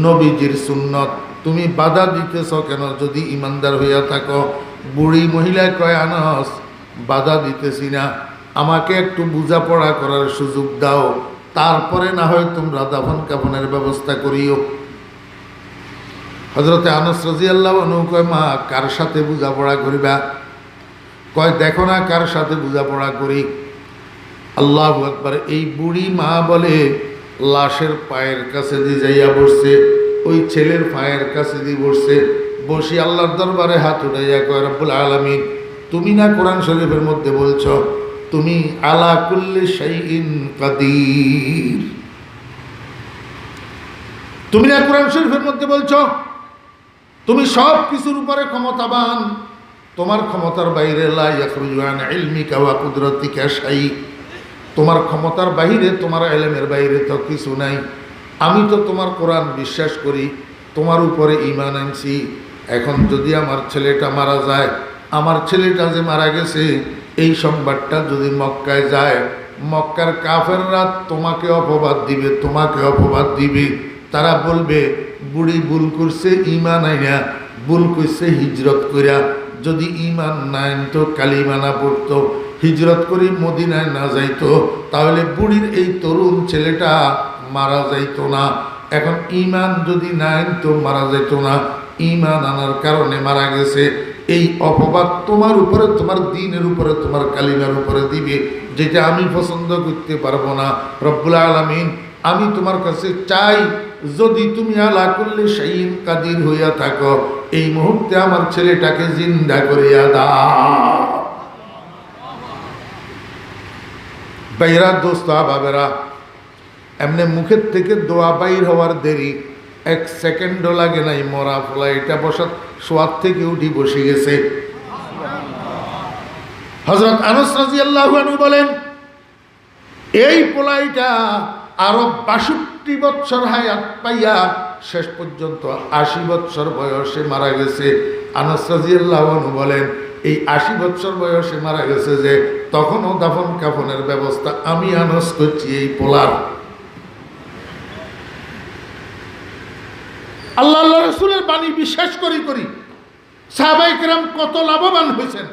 নবীজির সুন্নত। তুমি বাধা দিতেছ কেন যদি ইমানদার হইয়া থাকো? বুড়ি মহিলা কয়, আনাস, বাধা দিতেছি না, আমাকে একটু বোঝাপড়া করার সুযোগ দাও, তারপরে না হয় তোমরা দাফন কাফনের ব্যবস্থা করিও। হযরতে আনাস রাদিয়াল্লাহু আনহু কয়, মা, কার সাথে বোঝাপড়া করিবা? কয়, দেখো না কার সাথে বোঝাপড়া করি। আল্লাহু আকবার। এই বুড়ি মা বলে, লাশের পায়ের কাছে দিয়ে যাইয়া বসছে, ওই ছেলের পায়ের কাছে দিয়ে বসছে, বসে আল্লাহর দরবারে হাত উঠাইয়া কয়, রব্বুল আলামিন, তুমি না কোরআন শরীফের মধ্যে বলছো তুমি আলা কুল্লি শাইইন কাদির? তুমি না কোরআন শরীফের মধ্যে বলছো তুমি সব কিছুর উপরে ক্ষমতাবান, তোমার ক্ষমতার বাইরে লা ইয়াখরুজু আন ইলমিকা ওয়া কুদরাতিকা শাই, তোমার ক্ষমতার বাইরে, তোমার ইলমের বাইরে তো কিছু নাই। আমি তো তোমার কোরআন বিশ্বাস করি, তোমার উপরে ঈমান আনছি। এখন যদি আমার ছেলেটা মারা যায়, আমার ছেলেটা যে মারা গেছে এই সংবাদটা যদি মক্কায় যায়, মক্কার কাফেররা তোমাকে অপবাদ দিবে, তোমাকে অপবাদ দিবে। তারা বলবে বুড়ি ভুল করছে ঈমান আইনা, ভুল করছে হিজরত কইরা। যদি ঈমান না আনতো, কালিমা না পড়তো, হিজরত করে মদিনায় না যাইতো, তাহলে বুড়ির এই তরুণ ছেলেটা মারা যাইতো না। এখন ঈমান যদি না আনতো, মারা যাইতো না। ঈমান আনার কারণে মারা গেছে, এই অপবাদ তোমার উপরে, তোমার দ্বীনের উপরে, তোমার কালিমার উপরে দিবে, যেটা আমি পছন্দ করতে পারবো না। রব্বুল আলামিন, আমি তোমার কাছে চাই, যদি তুমি আলা কুল্লি শাইইন কাদির হইয়া থাকো, এই মুহূর্তে আমার ছেলেটাকে জিন্দা করিয়া দাও। বাইরা দোস্ত বাবেরা, এমনি মুখের থেকে দোয়া বাইর হওয়ার দেরি 1 সেকেন্ডও লাগে নাই। মরা ফলা এটা বসার সোয়াদ থেকে উঠি বসে গেছে। হযরত আনাস রাদিয়াল্লাহু আনহু বলেন, এই পোলাইটা আরো 62 বছর হায়াত পাইয়া শেষ পর্যন্ত 80 বছর বয়সে মারা গেছে। আনাস রাদিয়াল্লাহু আনহু বলেন, এই 80 বছর বয়সে মারা গেছে যে, তখনও দাফন কাফনের ব্যবস্থা আমি আনাস করছি এই পোলার। আল্লাহ রাসূলের বাণী বিশ্বাস করি সাহাবায়ে কেরাম কত লাভবান হয়েছেন,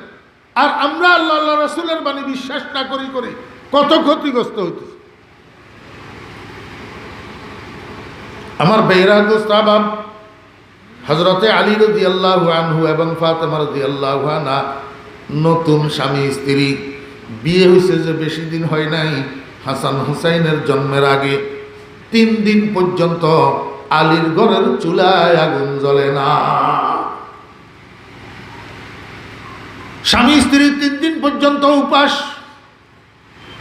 আর আমরা আল্লাহ রাসূলের বাণী বিশ্বাস না করি কত ক্ষতিগ্রস্ত হইতেছে। আমার বেহরা দোস্ত আহবাব, হযরতে আলী রাদিয়াল্লাহু আনহু এবং ফাতেমা রাদিয়াল্লাহু আনহা নতুন স্বামী স্ত্রী, বিয়ে হয়েছে যে বেশি দিন হয় নাই। হাসান হুসাইনের জন্মের আগে 3 দিন পর্যন্ত আলীর ঘরের চুলায় আগুন জ্বলে না। স্বামী স্ত্রী 3 দিন পর্যন্ত উপাস।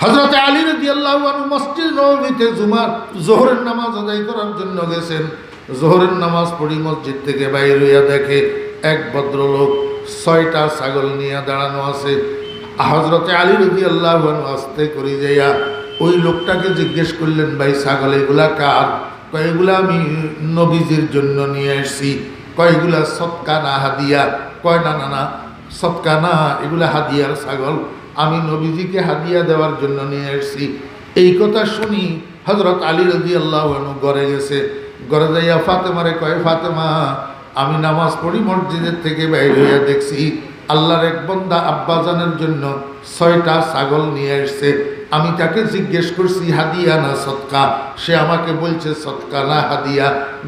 হযরতে আলী রাদিয়াল্লাহু আনহু মসজিদ নববীতে জোহরের নামাজ আদায় করার জন্য গেছেন। জোহরের নামাজ পড়ি মসজিদ থেকে বাইর হইয়া দেখে এক ভদ্রলোক 6টা ছাগল নিয়ে দাঁড়ানো আছে। হযরতে আলী রাদিয়াল্লাহু আনহু আস্তে করে যাইয়া ওই লোকটাকে জিজ্ঞেস করলেন, ভাই ছাগল এগুলা কার? কয় এগুলা আমি নবীজির জন্য নিয়ে এসেছি। কয় এগুলা সদকা না হাদিয়া? কয় না না না, সদকা না, এগুলা হাদিয়ার ছাগল, আমি নবীজিকে হাদিয়া দেওয়ার জন্য নিয়ে এসেছি। এই কথা শুনি হযরত আলী রাদিয়াল্লাহু আনহু ঘরে গেছে। ঘরে যাইয়া ফাতেমারে কয়, ফাতেমা, আমি নামাজ পড়ি মসজিদের থেকে বাইরে হইয়া দেখছি আল্লাহর এক বান্দা আব্বাজানের জন্য 6টা ছাগল নিয়ে এসছে। আমি তাকে জিজ্ঞেস করছি হাদিয়া না সদকা? সে আমাকে বলছে সদকা না হাদিয়া।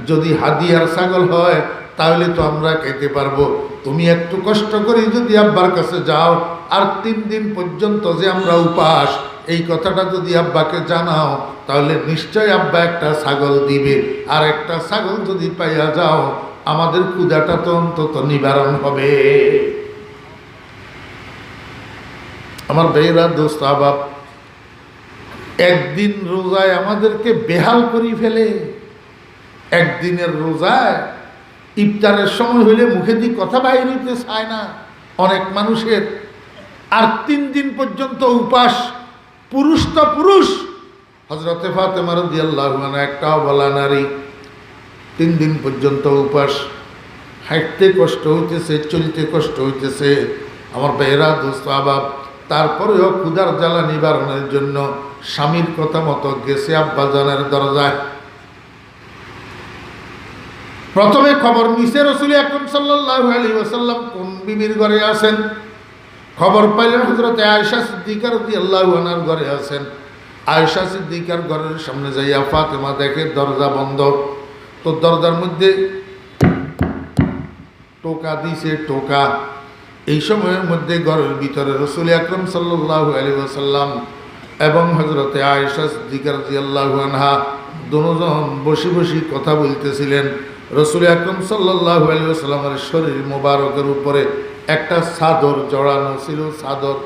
যদি হাদিয়ার ছাগল হয় তাহলে তো আমরা খেতে পারবো। তুমি একটু কষ্ট করে যদি আব্বার কাছে যাও আর 3 দিন পর্যন্ত যে আমরা উপাস, এই কথাটা যদি আব্বাকে জানাও তাহলে নিশ্চয় আব্বা একটা ছাগল দিবে। আর একটা ছাগল যদি পাইয়া যাও আমাদের ক্ষুধাটা তো অন্তত নিবারণ হবে। আমার ভাইয়েরা দোস্ত আহবাব, একদিন রোজায় আমাদেরকে বেহাল করে ফেলে। একদিনের রোজায় ইফতারের সময় হইলে মুখে দিয়ে কথা বাইর হইতে চায় না অনেক মানুষের। আর 3 দিন পর্যন্ত উপাস, পুরুষ তো পুরুষ। হযরতে ফাতেমা রাদিয়াল্লাহু আনহা একটাও বলা নারী, 3 দিন পর্যন্ত উপাস। হাঁটতে কষ্ট হইতেছে, চলতে কষ্ট হইতেছে। আমার ভাইয়েরা দোস্ত আহবাব, তারপরেও ক্ষুধার জ্বালা নিবারণের জন্য স্বামীর কথা মতো গেছে আব্বাজানের দরজায়। প্রথমে খবর নিছে রাসূল আকরাম সাল্লাল্লাহু আলাইহি ওয়াসাল্লাম কোন বিবির ঘরে আছেন। খবর পাইলেন হযরতে আয়েশা সিদ্দিকা রাদিয়াল্লাহু আনহার ঘরে আছেন। আয়েশা সিদ্দিকার ঘরের সামনে যাইয়া ফাতেমা দেখে দরজা বন্ধ। তো দরজার মধ্যে টোকা দিছে, টোকা। এই সময়ের মধ্যে ঘরের ভিতরে রাসূল আকরাম সাল্লাল্লাহু আলাইহি ওয়াসাল্লাম এবং হযরতে আয়েশা সিদ্দিকা রাদিয়াল্লাহু আনহা দুজন বসে বসে কথা বলতেছিলেন। রাসূল আকরাম সাল্লাল্লাহু আলাইহি ওয়াসাল্লামের শরীর মোবারকের উপরে একটা চাদর জড়ানো ছিল, চাদর।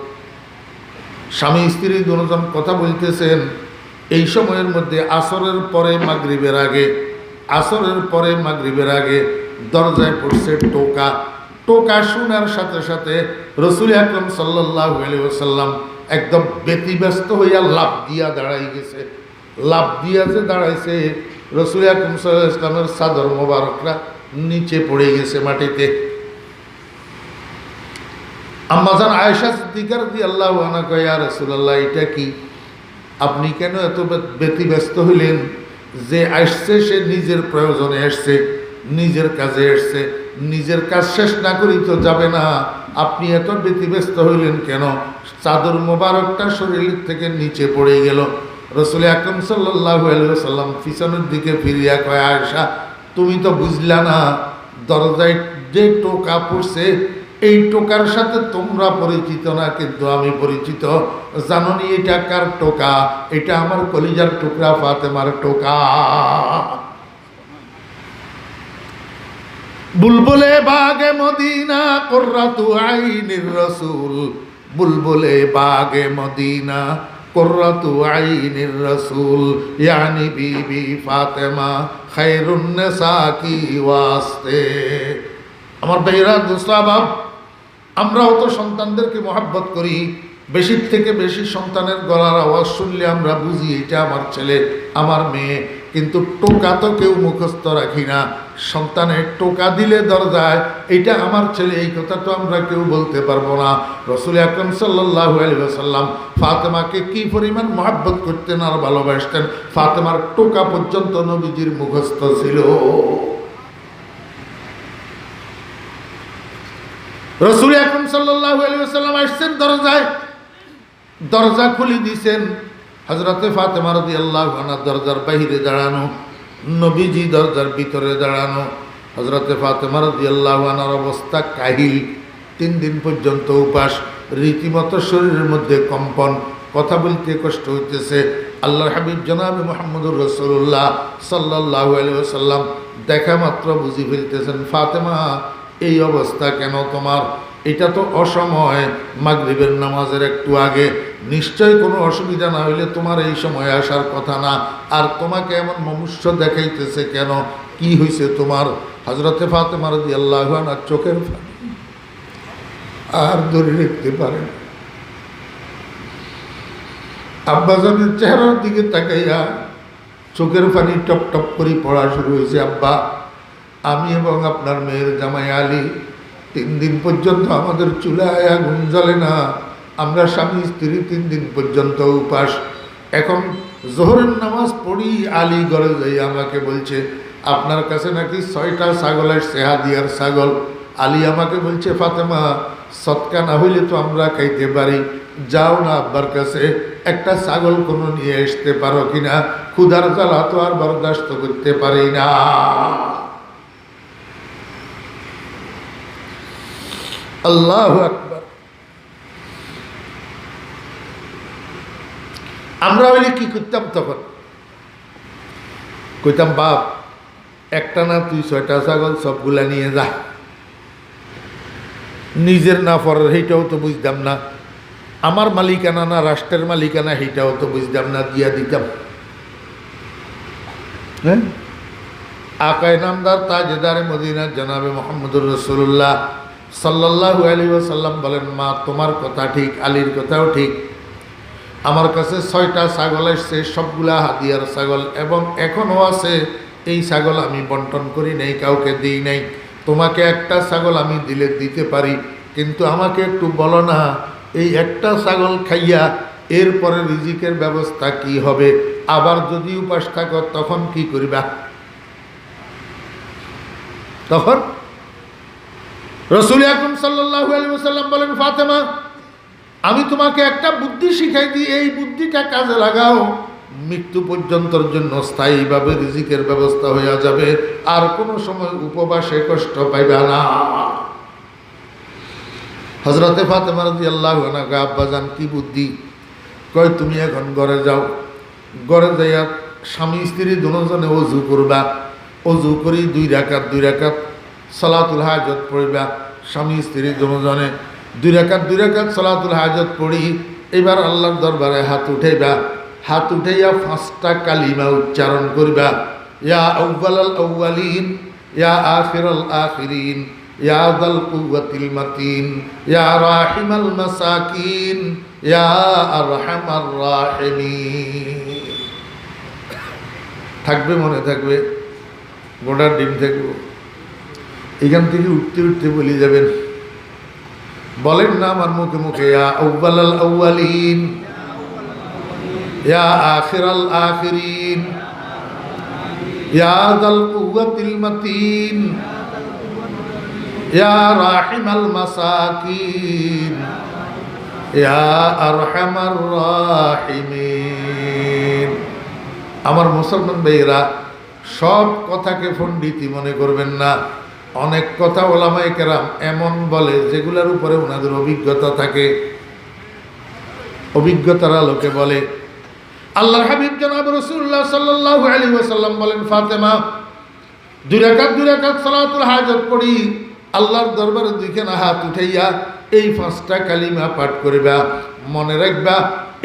স্বামী স্ত্রী দুজন কথা বলতেছেন। এই সময়ের মধ্যে আসরের পরে মাগরিবের আগে, আসরের পরে মাগরিবের আগে দরজায় পড়ছে টোকা। টোকা শোনার সাথে সাথে রাসূল আকরাম সাল্লাল্লাহু আলাইহি ওয়াসাল্লাম একদম ব্যতিব্যস্ত হইয়া লাফ দিয়া দাঁড়াই গেছে। লাফ দিয়া যে দাঁড়াইছে, রাসূল আকরাম সাল্লাল্লাহু আলাইহি ওয়াসাল্লামের চাদর মোবারকরা নিচে পড়ে গেছে মাটিতে। আম্মাজান আয়েশা সিদ্দিকা রাদিয়াল্লাহু আনহা কয়, ইয়া রাসূলুল্লাহ, এটা কি? আপনি কেন এত ব্যতিব্যস্ত হইলেন? যে আসছে সে নিজের প্রয়োজনে আসছে, নিজের কাজে আসছে, নিজের কাজ শেষ না করেই তো যাবে না। আপনি এত ব্যতিব্যস্ত হইলেন কেন? চাদর মোবারকটা শরীর থেকে নিচে পড়ে গেল। রাসূল আকরাম সাল্লাল্লাহু আলাইহি ওয়াসাল্লাম পিছনের দিকে ফিরিয়া কয়, আয়েশা, তুমি তো বুঝলা না, দরজায় যে টোকা পড়ছে এই টোকার সাথে তোমরা পরিচিত না, কিন্তু আমি পরিচিত। জানোনি এটা কার টোকা? এটা আমার কলিজার টুকরা ফাতেমার টোকা। বুলবুলে বাগে মদিনা কুররাতু আইনির রাসূল, বুলবুলে বাগে মদিনা কুররাতু আইনির রাসূল, ইয়ানি বিবি ফাতেমা খায়রুন নিসা কি ওয়াস্তে। আমার ভাইরা দোস্ত আহবাব, আমরাও তো সন্তানদেরকে মহব্বত করি। বেশির থেকে বেশি সন্তানের গলার আওয়াজ শুনলে আমরা বুঝি এটা আমার ছেলে, আমার মেয়ে। কিন্তু টোকা তো কেউ মুখস্থ রাখি না। সন্তানের টোকা দিলে দরজায় এটা আমার ছেলে, এই কথা তো আমরা কেউ বলতে পারবো না। রাসূল আকরাম সাল্লাল্লাহু আলাইহি ওয়াসাল্লাম ফাতেমাকে কি পরিমাণ মহব্বত করতেন আর ভালোবাসতেন, ফাতেমার টোকা পর্যন্ত নবীজির মুখস্থ ছিল। রাসূল আকরাম সাল্লাল্লাহু আলাইহি ওয়াসাল্লাম আসছেন দরজায়, দরজা খুলে দিয়েছেন। হযরতে ফাতেমা রাদিয়াল্লাহু আনহা দরজার বাইরে দাঁড়ানো। নবীজি দরজার ভিতরে দাঁড়ানো, হযরতে ফাতেমা রাদিয়াল্লাহু আনহার অবস্থা কাহিল। 3 দিন পর্যন্ত উপাস, রীতিমতো শরীরের মধ্যে কম্পন, কথা বলতে কষ্ট হইতেছে। আল্লাহর হাবিব জনাবে মুহাম্মদুর রাসূলুল্লাহ সাল্লাল্লাহু আলাইহি ওয়াসাল্লাম দেখা মাত্র বুঝি ফেলতেছেন, ফাতেমা এই অবস্থা কেন তোমার? এটা তো অসময়, মাগরিবের নামাজের একটু আগে, নিশ্চয় কোনো অসুবিধা না হইলে তোমার এই সময় আসার কথা না। আর তোমাকে এমন মনুষ্য দেখাইতেছে কেন? কি হয়েছে তোমার? হযরতে ফাতেমা রাদিয়াল্লাহু আনহার চোখের পানি আর ধরে রাখতে পারেন। আব্বাজানের চেহারার দিকে তাকাইয়া চোখের পানি টপ টপ করে পড়া শুরু হয়েছে। আব্বা, আমি এবং আপনার মেয়ের জামাই আলী 3 দিন পর্যন্ত আমাদের চুলায় আগুন জ্বলে না। আমরা স্বামী স্ত্রী 3 দিন পর্যন্ত উপাস। এখন জোহরের নামাজ পড়ি, আলী ঘরে যাই আমাকে বলছে আপনার কাছে নাকি 6টা ছাগলের সেহা দিয়ার ছাগল। আলী আমাকে বলছে, ফাতেমা সৎকা না হইলে তো আমরা খাইতে পারি, যাও না আব্বার কাছে, একটা ছাগল কোনো নিয়ে আসতে পারো কিনা, ক্ষুধার জ্বালা তো আর বরদাস্ত করতে পারি না। আল্লাহু আকবার। আমরা হইলে কি করতাম তখন? কইতাম, বাপ একটা না তুই 6টা ছাগল সবগুলা নিয়ে যা। নিজের না পরের সেইটাও তো বুঝতাম না, আমার মালিকানা না রাষ্ট্রের মালিকানা সেইটাও তো বুঝতাম না, দিয়া দিতাম। হ্যাঁ, আকায়ে নামদার তাজেদারে মদিনা জনাবে মুহাম্মদুর রাসূলুল্লাহ সাল্লাল্লাহু আলাইহি ওয়াসাল্লাম বলেন, মা তোমার কথা ঠিক, আলীর কথাও ঠিক। আমার কাছে 6টা ছাগল এসছে, সবগুলা হাদিয়ার ছাগল, এবং এখনও আছে। এই ছাগল আমি বন্টন করি নাই, কাউকে দিই নাই। তোমাকে একটা ছাগল আমি দিলে দিতে পারি, কিন্তু আমাকে একটু বলো না, এই একটা ছাগল খাইয়া এরপরে রিজিকের ব্যবস্থা কি হবে? আবার যদি উপাস থাকো তখন কি করিবা? তখন রাসূল আকরাম সাল্লাল্লাহু আলাইহি ওয়াসাল্লাম বলেন, ফাতেমা আমি তোমাকে একটা বুদ্ধি শিখাই দিই, এই বুদ্ধিটা কাজে লাগাও, মৃত্যু পর্যন্তর জন্য স্থায়ীভাবে রিজিকের ব্যবস্থা হয়ে যাবে, আর কোনো সময় উপবাসে কষ্ট পাইবা না। হযরতে ফাতেমা রাদিয়াল্লাহু আনহা, আব্বাজান কি বুদ্ধি? কয় তুমি এখন ঘরে যাও, ঘরে যাইয়া স্বামী স্ত্রী দুজনে ওযু করবা, ওযু করি 2 রাকাত সালাতুল হাজত পড়িবা। স্বামী স্ত্রী দুজনে 2 রাকাত সালাতুল হাজত পড়ি, এবার আল্লাহর দরবারে হাত উঠাইবা, হাত উঠাইয়া 5টা কালিমা উচ্চারণ করবা, ইয়া আউয়ালাল আউয়ালিন, ইয়া আখিরাল আখিরিন, ইয়া যাল কুওয়াতিল মাতিন, ইয়া রাহিমাল মাসাকিন, ইয়া আরহামার রাহিমিন। থাকবে, মনে থাকবে, গোটার ডিম থাকবে। এখান থেকে উঠতে উঠতে বলে যাবেন, বলেন না আমার মুখে মুখে, ইয়া আউয়ালাল আউয়ালিন, ইয়া আখিরাল আখিরিন, ইয়া যাল কুওয়াতিল মাতিন, ইয়া রাহিমাল মাসাকিন, ইয়া আরহামার রাহিমিন। আমার মুসলমান ভাইয়েরা, সব কথাকে পণ্ডিতি মনে করবেন না। অনেক কথা ওলামায়ে কেরাম এমন বলে যেগুলোর উপরে ওনাদের অভিজ্ঞতা থাকে, অভিজ্ঞতার আলোকে বলে। আল্লাহর হাবিব জনাব রাসূলুল্লাহ সাল্লাল্লাহু আলাইহি ওয়াসাল্লাম বলেন, ফাতেমা 2 রাকাত সালাতুল হাজত পড়ি, আল্লাহর দরবারে 2খানা হাত উঠাইয়া এই 5টা কালিমা পাঠ করিবা। মনে রাখবা,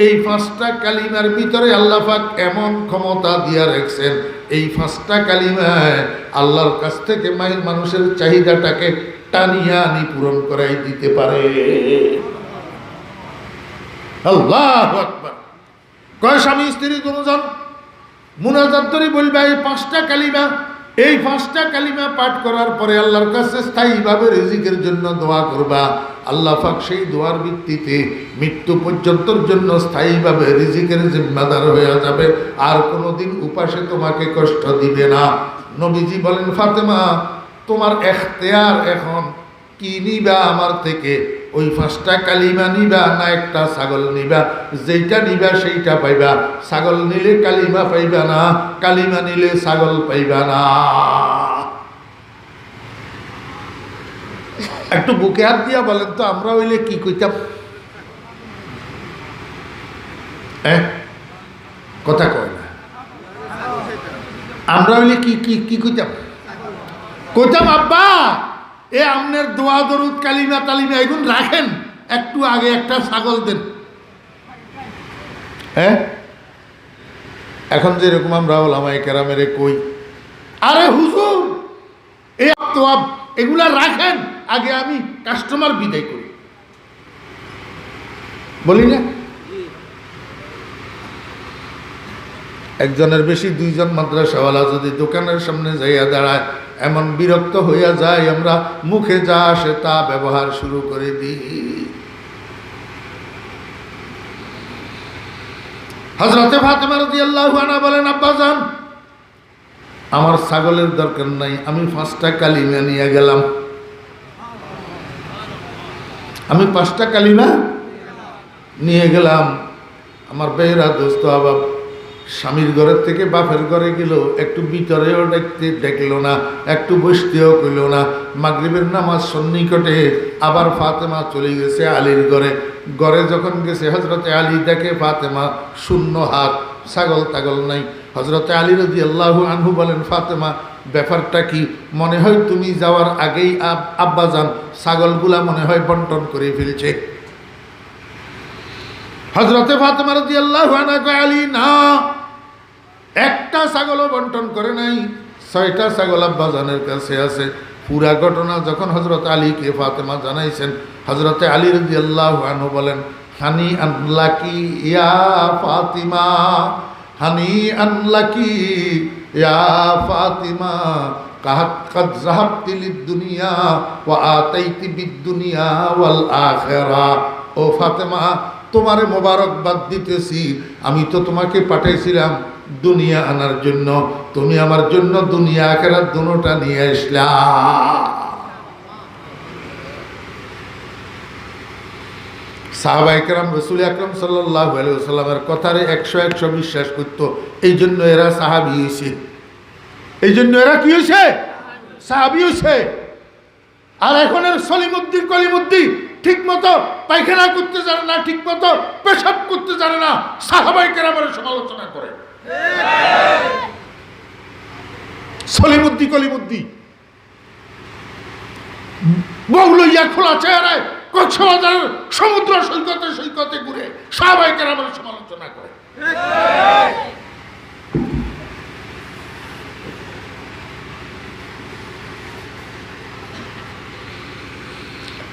এই 5টা কালিমার ভিতরে আল্লাহ পাক এমন ক্ষমতা দিয়া রাখছেন, এই 5টা কালিমায় আল্লাহর কাছ থেকে মানুষের চাহিদাটাকে টানিয়া আনি পূরণ করাই দিতে পারে। আল্লাহু আকবার। কয় স্বামী স্ত্রী দুজন মুনাজাত করে বলবে এই 5টা কালিমা, এই 5টা কালিমা পাঠ করার পরে আল্লাহর কাছে স্থায়ীভাবে রিজিকের জন্য দোয়া করবা। আল্লাহ পাক সেই দোয়ার ভিত্তিতে মৃত্যু পর্যন্তর জন্য স্থায়ীভাবে রিজিকের জিম্মাদার হয়ে যাবে, আর কোনোদিন উপাসে তোমাকে কষ্ট দিবে না। নবীজি বলেন, ফাতেমা তোমার এখতিয়ার এখন, কি নিবা আমার থেকে ওই 5টা কালিমা নিবা না একটা ছাগল নিবা? যেইটা নিবা সেইটা পাইবা। ছাগল নিলে কালিমা পাইবা না, কালিমা নিলে ছাগল পাইবা না। একটু বুকে হাত দিয়া বলেন তো, আমরা হইলে কি কইতাম? কথা কয় না। আমরা হইলে কি কি কি কইতাম? কইতাম আব্বা এ আমনের দোয়া দরুদ কালিমা তালিমা এগুন রাখেন, একটু আগে একটা ছাগল দেন। এখন যেরকম আমরা ওলামায়ে কেরামেরে কই, আরে হুজুর এ তোয়াব এগুলা রাখেন, আগে আমি কাস্টমার বিদায় করি, বলি না? একজনের বেশি 2জন মাদ্রাসাওয়ালা যদি দোকানের সামনে যাইয়া দাঁড়ায়, এমন বিরক্ত হইয়া যায় আমরা মুখে যা আসে তা ব্যবহার শুরু করে দিই। হযরতে ফাতেমা রাদিয়াল্লাহু আনহা বলেন, আব্বাজান আমার ছাগলের দরকার নাই, আমি 5টা কালিমা নিয়ে গেলাম। আমি 5টা কালিমা নিয়ে গেলাম। আমার বেহরা দোস্ত আবাব স্বামীর ঘরের থেকে বাপের ঘরে গেল, একটু ভিতরেও দেখলো না, একটু বসতেও কইল না। মাগরিবের নামাজ সন্নিকটে আবার ফাতেমা চলে গেছে আলীর ঘরে। ঘরে যখন গেছে হযরতে আলী দেখে ফাতেমা শূন্য হাত, ছাগল তাগল নাই। হযরতে আলী রাদিয়াল্লাহু আনহু বলেন, ফাতেমা ব্যাপারটা কি? মনে হয় তুমি যাওয়ার আগেই আব্বাজান ছাগলগুলা মনে হয় বন্টন করে ফেলছে। হযরতে ফাতেমা রাদিয়াল্লাহু আনহা কয়, আলী না, একটা ছাগলও বন্টন করে নাই, 6টা ছাগল আব্বাজানের কাছে আছে। পুরা ঘটনা যখন হযরত আলীকে ফাতেমা জানাইছেন, হযরতে আলী রাদিয়াল্লাহু আনহু বলেন, হানি আনলাকি ইয়া ফাতিমা, হানি আনলাকি ইয়া ফাতিমা, কাদ যাহাবতি লিদ-দুনিয়া ওয়া আতাইতি বিদ-দুনিয়া ওয়াল আখিরা। ও ফাতেমা, তোমারে মোবারকবাদ দিতেছি, আমি তো তোমাকে পাঠাইছিলাম দুনিয়া আনার জন্য, তুমি আমার জন্য দুনিয়া আখিরাত দুটোটা নিয়ে আসলা। সাহাবায়ে কেরাম রাসূল আকরাম সাল্লাল্লাহু আলাইহি ওয়াসাল্লামের কথারে 100 বিশ্বাস করত। এই জন্য এরা সাহাবী হইছে, এই জন্য এরা কি হইছে? সাহাবী হইছে। আর এখনের সলিমুদ্দিন কলিমুদ্দিন ঠিক মতো পায়খানা করতে জানে না, ঠিক মতো পেশাব করতে জানে না, সাহাবায়ে কেরামের সমালোচনা করে। সলিমুদ্দিন কলিমুদ্দিন বউ লইয়া খোলা চেহারায় কক্সবাজারের সমুদ্র সৈকতে সৈকতে ঘুরে সাহাবায়ে কেরামের সমালোচনা করে।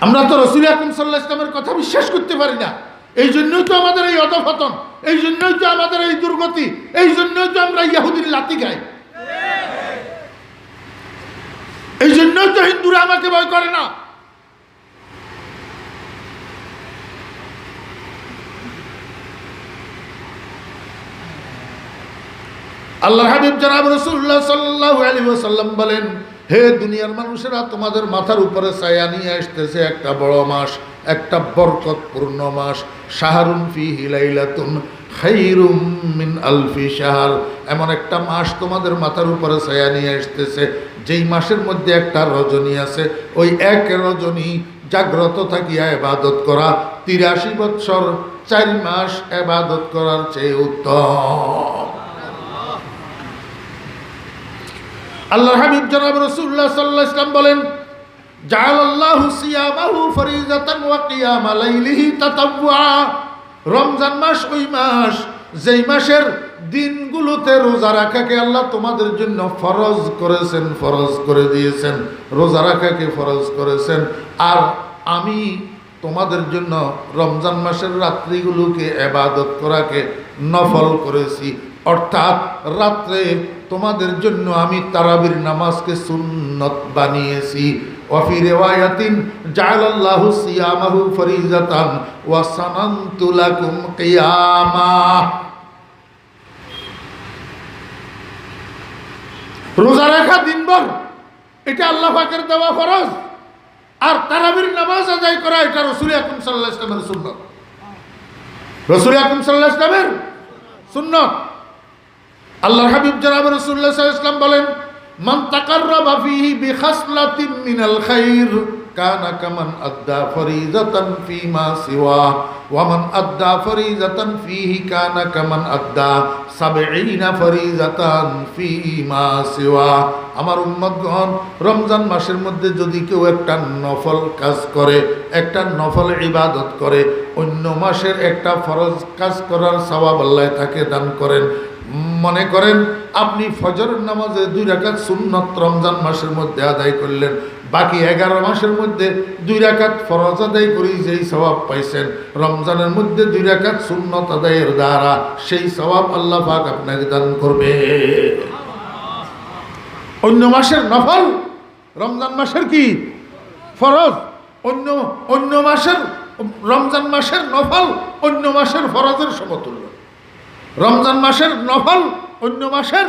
আমরা তো রাসূল আকরাম সাল্লাল্লাহু আলাইহি ওয়াসাল্লামের কথা বিশ্বাস করতে পারি না। এই জন্যই তো আমাদের এই অধঃপতন, এই জন্যই তো আমাদের এই দুর্গতি, এই জন্যই তো আমরা ইহুদির লাথি খাই, এই জন্যই তো হিন্দুরা আমাকে ভয় করে না। আল্লাহর হাবিব জনাব রাসূলুল্লাহ সাল্লাল্লাহু আলাইহি ওয়াসাল্লাম বলেন, হে দুনিয়ার মানুষেরা, তোমাদের মাথার উপরে ছায়া নিয়ে আসতেছে একটা বড় মাস, একটা বরকতপূর্ণ মাস। শাহরুন ফীহি লাইলাতুন খায়রুম মিন আলফি শাহর। এমন একটা মাস তোমাদের মাথার উপরে ছায়া নিয়ে আসতেছে, যেই মাসের মধ্যে একটা রজনী আছে, ওই এক রজনী জাগ্রত থাকিয়া ইবাদত করা 83 বৎসর 4 মাস ইবাদত করার চেয়ে উত্তম। আল্লাহর হাবিব জনাব রাসূলুল্লাহ সাল্লাল্লাহু আলাইহি ওয়াসাল্লাম বলেন, জাআলাল্লাহু সিয়ামাহু ফরিজাতান ওয়া কিয়ামা লাইলিহি তাতাওয়া। রমজান মাস ওই মাস যেই মাসের দিনগুলোতে রোজা রাখাকে আল্লাহ তোমাদের জন্য ফরজ করেছেন, ফরজ করে দিয়েছেন, রোজা রাখাকে ফরজ করেছেন। আর আমি তোমাদের জন্য রমজান মাসের রাত্রিগুলোকে ইবাদত করাকে নফল করেছি। অর্থাৎ রাত্রে তোমাদের জন্য আমি তারাবির নামাজকে সুন্নত বানিয়েছি। ওয়াফি রিওয়ায়াতিন জাআলাল্লাহু সিয়ামাহু ফরিজাতান ওয়া সানানতু লাকুম কিয়ামা। রোজা রাখা দিনভর এটা আল্লাহ পাকের দেওয়া ফরজ। আর তারাবির নামাজ আদায় করা এটা রাসূল আকরাম সাল্লাল্লাহু আলাইহি ওয়াসাল্লামের সুন্নাত। রাসূল আকরাম সাল্লাল্লাহু আলাইহি ওয়াসাল্লামের সুন্নাত। আল্লাহর হাবিব জনাব রাসূলুল্লাহ সাল্লাল্লাহু আলাইহি ওয়াসাল্লাম বলেন, মান তাকাররাবা ফীহি বিখাসলাতিন মিনাল খাইর কানা কামান আদ্দা ফরিজাতান ফীমা সিওয়া ওয়া মান আদ্দা ফরিজাতান ফীহি কানা কামান আদ্দা ৭০ ফরিজাতান ফীমা সিওয়া। আমার উম্মতগণ, রমজান মাসের মধ্যে যদি কেউ একটা নফল কাজ করে, একটা নফল ইবাদত করে, অন্য মাসের একটা ফরজ কাজ করার সওয়াব আল্লাহ তাকে দান করেন। মনে করেন আপনি ফজরের নামাজে 2 রাকাত সুন্নত রমজান মাসের মধ্যে আদায় করলেন, বাকি 11 মাসের মধ্যে 2 রাকাত ফরজ আদায় করে যেই সওয়াব পাইছেন, রমজানের মধ্যে 2 রাকাত সুন্নত আদায়ের দ্বারা সেই সওয়াব আল্লাহ পাক আপনাকে দান করবে। অন্য মাসের নফল রমজান মাসের কি ফরজ, অন্য মাসের রমজান মাসের নফল অন্য মাসের ফরজের সমতুল্য। রমজান মাসের নফল অন্য মাসের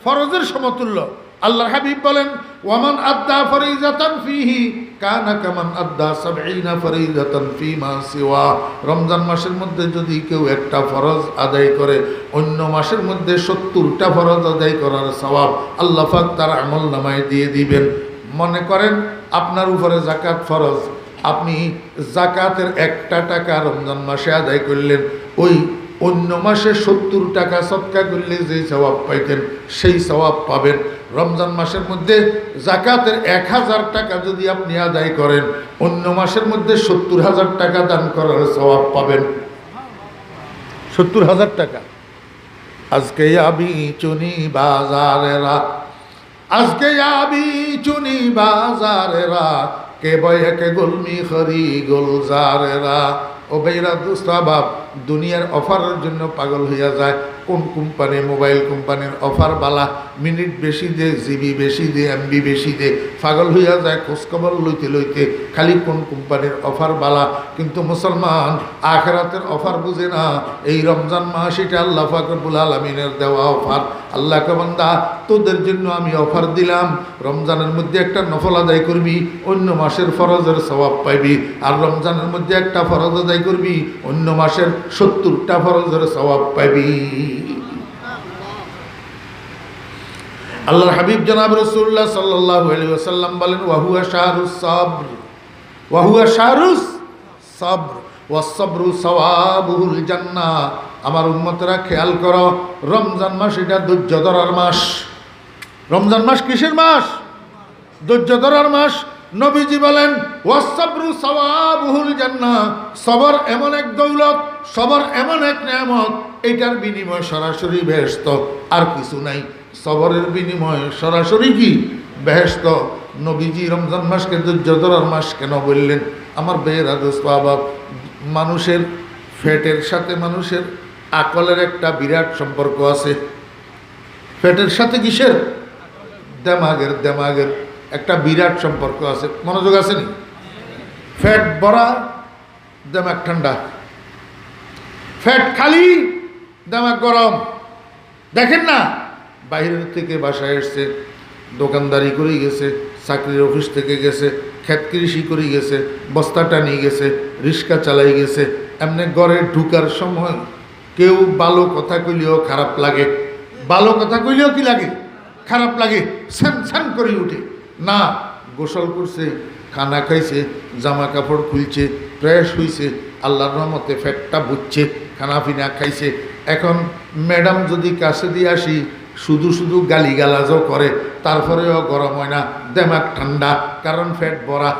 ফরজের সমতুল্য। আল্লাহর হাবিব বলেন, ওয়ামান আদ্দা ফরিজাতান ফীহি কানা কামান আদ্দা ৭০ ফরিজাতান ফীমা সিওয়া। রমজান মাসের মধ্যে যদি কেউ একটা ফরজ আদায় করে, অন্য মাসের মধ্যে ৭০টা ফরজ আদায় করার সওয়াব আল্লাহ পাক তার আমলনামায় দিয়ে দিবেন। মনে করেন আপনার উপরে যাকাত ফরজ, আপনি যাকাতের 1টা টাকা রমজান মাসে আদায় করলেন, ওই অন্য মাসে ৭০ টাকা সদকা করলে যেই সওয়াব পাইতেন সেই সওয়াব পাবেন। রমজান মাসের মধ্যে যাকাতের ১,০০০ টাকা যদি আপনি আদায় করেন, অন্য মাসের মধ্যে ৭০,০০০ টাকা দান করার সওয়াব পাবেন। ৭০,০০০ টাকা। আজকে আবি চুনি বাজারেরা, আজকে আবি চুনি বাজারেরা, কে বয়ে কে গুলমি খরি গুলজারেরা। ও বেইরা দুস্তাবাব, দুনিয়ার অফারের জন্য পাগল হইয়া যায়। কোন কোম্পানি, মোবাইল কোম্পানির অফার বালা, মিনিট বেশি দে, জিবি বেশি দে, এমবি বেশি দে, পাগল হইয়া যায় খোঁজখবর লইতে লইতে, খালি কোন কোম্পানির অফার বালা। কিন্তু মুসলমান আখিরাতের অফার বুঝে না। এই রমজান মাস এটা আল্লাহ পাক রব্বুল আলামিনের দেওয়া অফার। আল্লাহ কে বান্দা, তোদের জন্য আমি অফার দিলাম, রমজানের মধ্যে একটা নফল আদায় করবি, অন্য মাসের ফরজের সওয়াব পাইবি। আর রমজানের মধ্যে একটা ফরজ আদায় করবি, অন্য মাসের ৭০টা ফরজের সওয়াব পাইবি। আল্লাহর হাবিব জনাব রাসূলুল্লাহ সাল্লাল্লাহু আলাইহি ওয়াসাল্লাম বলেন, ওয়াহুয়া শাহরুস সাবর, ওয়াহুয়া শাহরুস সাবর ওয়াস-সাবরু সাওয়াবুল জান্নাহ। আমার উম্মতরা খেয়াল করো, রমজান মাস এটা ধৈর্য ধরার মাস। রমজান মাস কিসের মাস? ধৈর্য ধরার মাস। নবীজি বলেন, ওয়াস-সাবরু সাওয়াবুল জান্নাহ। সবর এমন এক দৌলত, সবর এমন এক নেয়ামত, এটার বিনিময় সরাসরি বেহেশত, আর কিছু নাই। সবরের বিনিময় সরাসরি কি? বেহেশত। নবীজি রমজান মাসকে ধৈর্য ধরার মাস কেন বললেন? আমার বেয়েরা দোস্ত বাবা, মানুষের ফ্যাটের সাথে মানুষের আকলের একটা বিরাট সম্পর্ক আছে। ফ্যাটের সাথে কিসের? দেমাগের একটা বিরাট সম্পর্ক আছে। মনোযোগ আছে নি? ফ্যাট ভরা, দেমাগ ঠান্ডা। ফ্যাট খালি, দেমাগ গরম। দেখেন না, বাইরের থেকে বাসায় এসছে, দোকানদারি করে গেছে, চাকরির অফিস থেকে গেছে, ক্ষেত কৃষি করে গেছে, বস্তাটা নিয়ে গেছে, রিক্সা চালাই গেছে, এমনি ঘরে ঢুকার সময় কেউ ভালো কথা কইলেও খারাপ লাগে। ভালো কথা কইলেও কি লাগে? খারাপ লাগে। স্যান স্যান করে উঠে না। গোসল করছে, খানা খাইছে, জামা কাপড় খুলছে, ফ্রেশ হইছে, আল্লাহর রহমতে ফ্যাটটা বুঝছে, খানা পিনা খাইছে। এখন ম্যাডাম যদি কাছে দিয়ে আসি, শুধু শুধু গালিগালাজও করে, তারপরেও গরম হয় না, দেমাগ ঠান্ডা, কারণ ফ্যাট ভরা।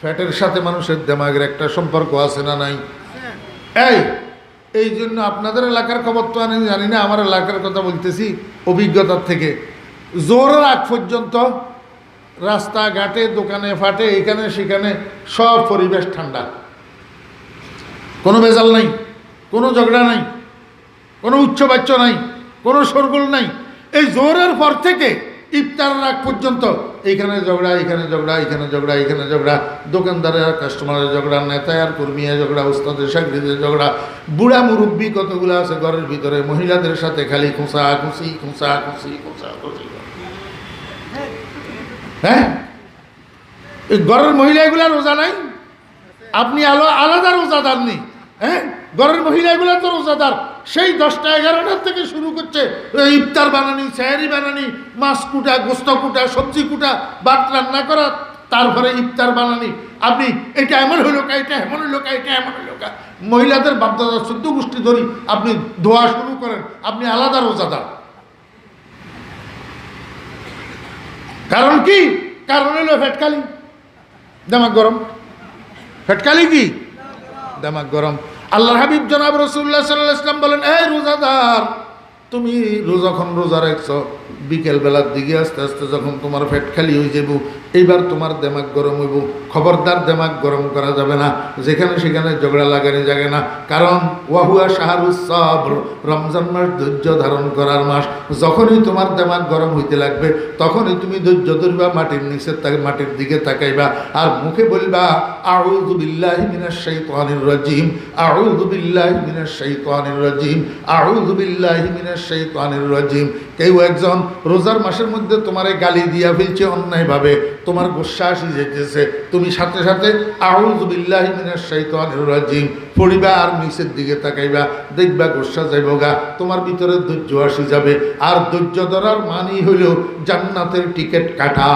ফ্যাটের সাথে মানুষের দেমাগের একটা সম্পর্ক আছে না নাই? এই জন্য আপনাদের এলাকার খবর তো আমি জানি না, আমার এলাকার কথা বলতেছি অভিজ্ঞতার থেকে। জোরের আগ পর্যন্ত রাস্তাঘাটে, দোকানে ফাটে, এখানে সেখানে সব পরিবেশ ঠান্ডা, কোনো ভেজাল নাই, কোনো ঝগড়া নাই, কোনো উচ্চবাচ্য নাই, কোনো শোরগোল নাই। এই জোরের পর থেকে ইফতারের আগ পর্যন্ত এইখানে ঝগড়া, এখানে ঝগড়া, এখানে ঝগড়া, এখানে ঝগড়া, দোকানদারের আর কাস্টমারের ঝগড়া, নেতায় আর কর্মীর ঝগড়া, উস্তাদের চাকরিদের ঝগড়া, বুড়া মুরব্বী কতগুলো আছে ঘরের ভিতরে, মহিলাদের সাথে খালি খুঁচা খুঁচি, খুঁচা খুঁচি, খুঁচা খুঁচি। হ্যাঁ, এই ঘরের মহিলা এগুলা রোজা নাই? আপনি আলাদা রোজাদার নেই? হ্যাঁ, ঘরের মহিলাগুলো তো রোজাদার। সেই 10টা 11টার থেকে শুরু করছে ইফতার বানানি, সেহরি বানানি, মাছ কুটা, গোস্ত কুটা, সবজি কুটা, ভাত রান্না করা, তারপরে ইফতার বানানি। আপনি এটা এমন হইল কা, এটা এমন হইল কা, এটা এমন হইল কা। মহিলাদের বাপদাদা 14 গোষ্ঠী ধরি আপনি ধোয়া শুরু করেন, আপনি আলাদা রোজাদার। কারণ কি? কারণ হইল ফেটকালি, দেমাগ গরম। ফেটকালি কি? দেমাগ গরম। আল্লাহর হাবিব জনাব রাসূলুল্লাহ সাল্লাল্লাহু আলাইহি ওয়াসাল্লাম বলেন, এই রোজাদার, তুমি যখন রোজা রাখছো, বিকেল বেলার দিকে আস্তে আস্তে যখন তোমার পেট খালি হয়ে যাব, এইবার তোমার দেমাগ গরম হইব। খবরদার দেমাগ গরম করা যাবে না, যেখানে সেখানে ঝগড়া লাগানি যাবে না। কারণ ওয়াহুয়া শাহরুস সাবর, রমজান মাস ধৈর্য ধারণ করার মাস। যখনই তোমার দেমাগ গরম হইতে লাগবে, তখনই তুমি ধৈর্য ধরবা, মাটির নিচে মাটির দিকে তাকাইবা, আর মুখে বলবা আউযু বিল্লাহি মিনাশ শাইতানির রাজিম, আউযু বিল্লাহি মিনাশ শাইতানির রাজিম, আউযু বিল্লাহি মিনাশ শাইতানির রাজিম। কেউ একজন রোজার মাসের মধ্যে তোমারে গালি দিয়া ফেলছে অন্যায়ভাবে, তোমার গোসা আসি যেতেছে, তুমি সাথে সাথে আউযু বিল্লাহি মিনাশ শাইতানির রাজিম পড়িবা, আর নিচের দিকে তাকাইবা, দেখবা গোসা যাইবগা, তোমার ভিতরে ধৈর্য আসি যাবে। আর ধৈর্য ধরার মানি হইল জান্নাতের টিকিট কাটা।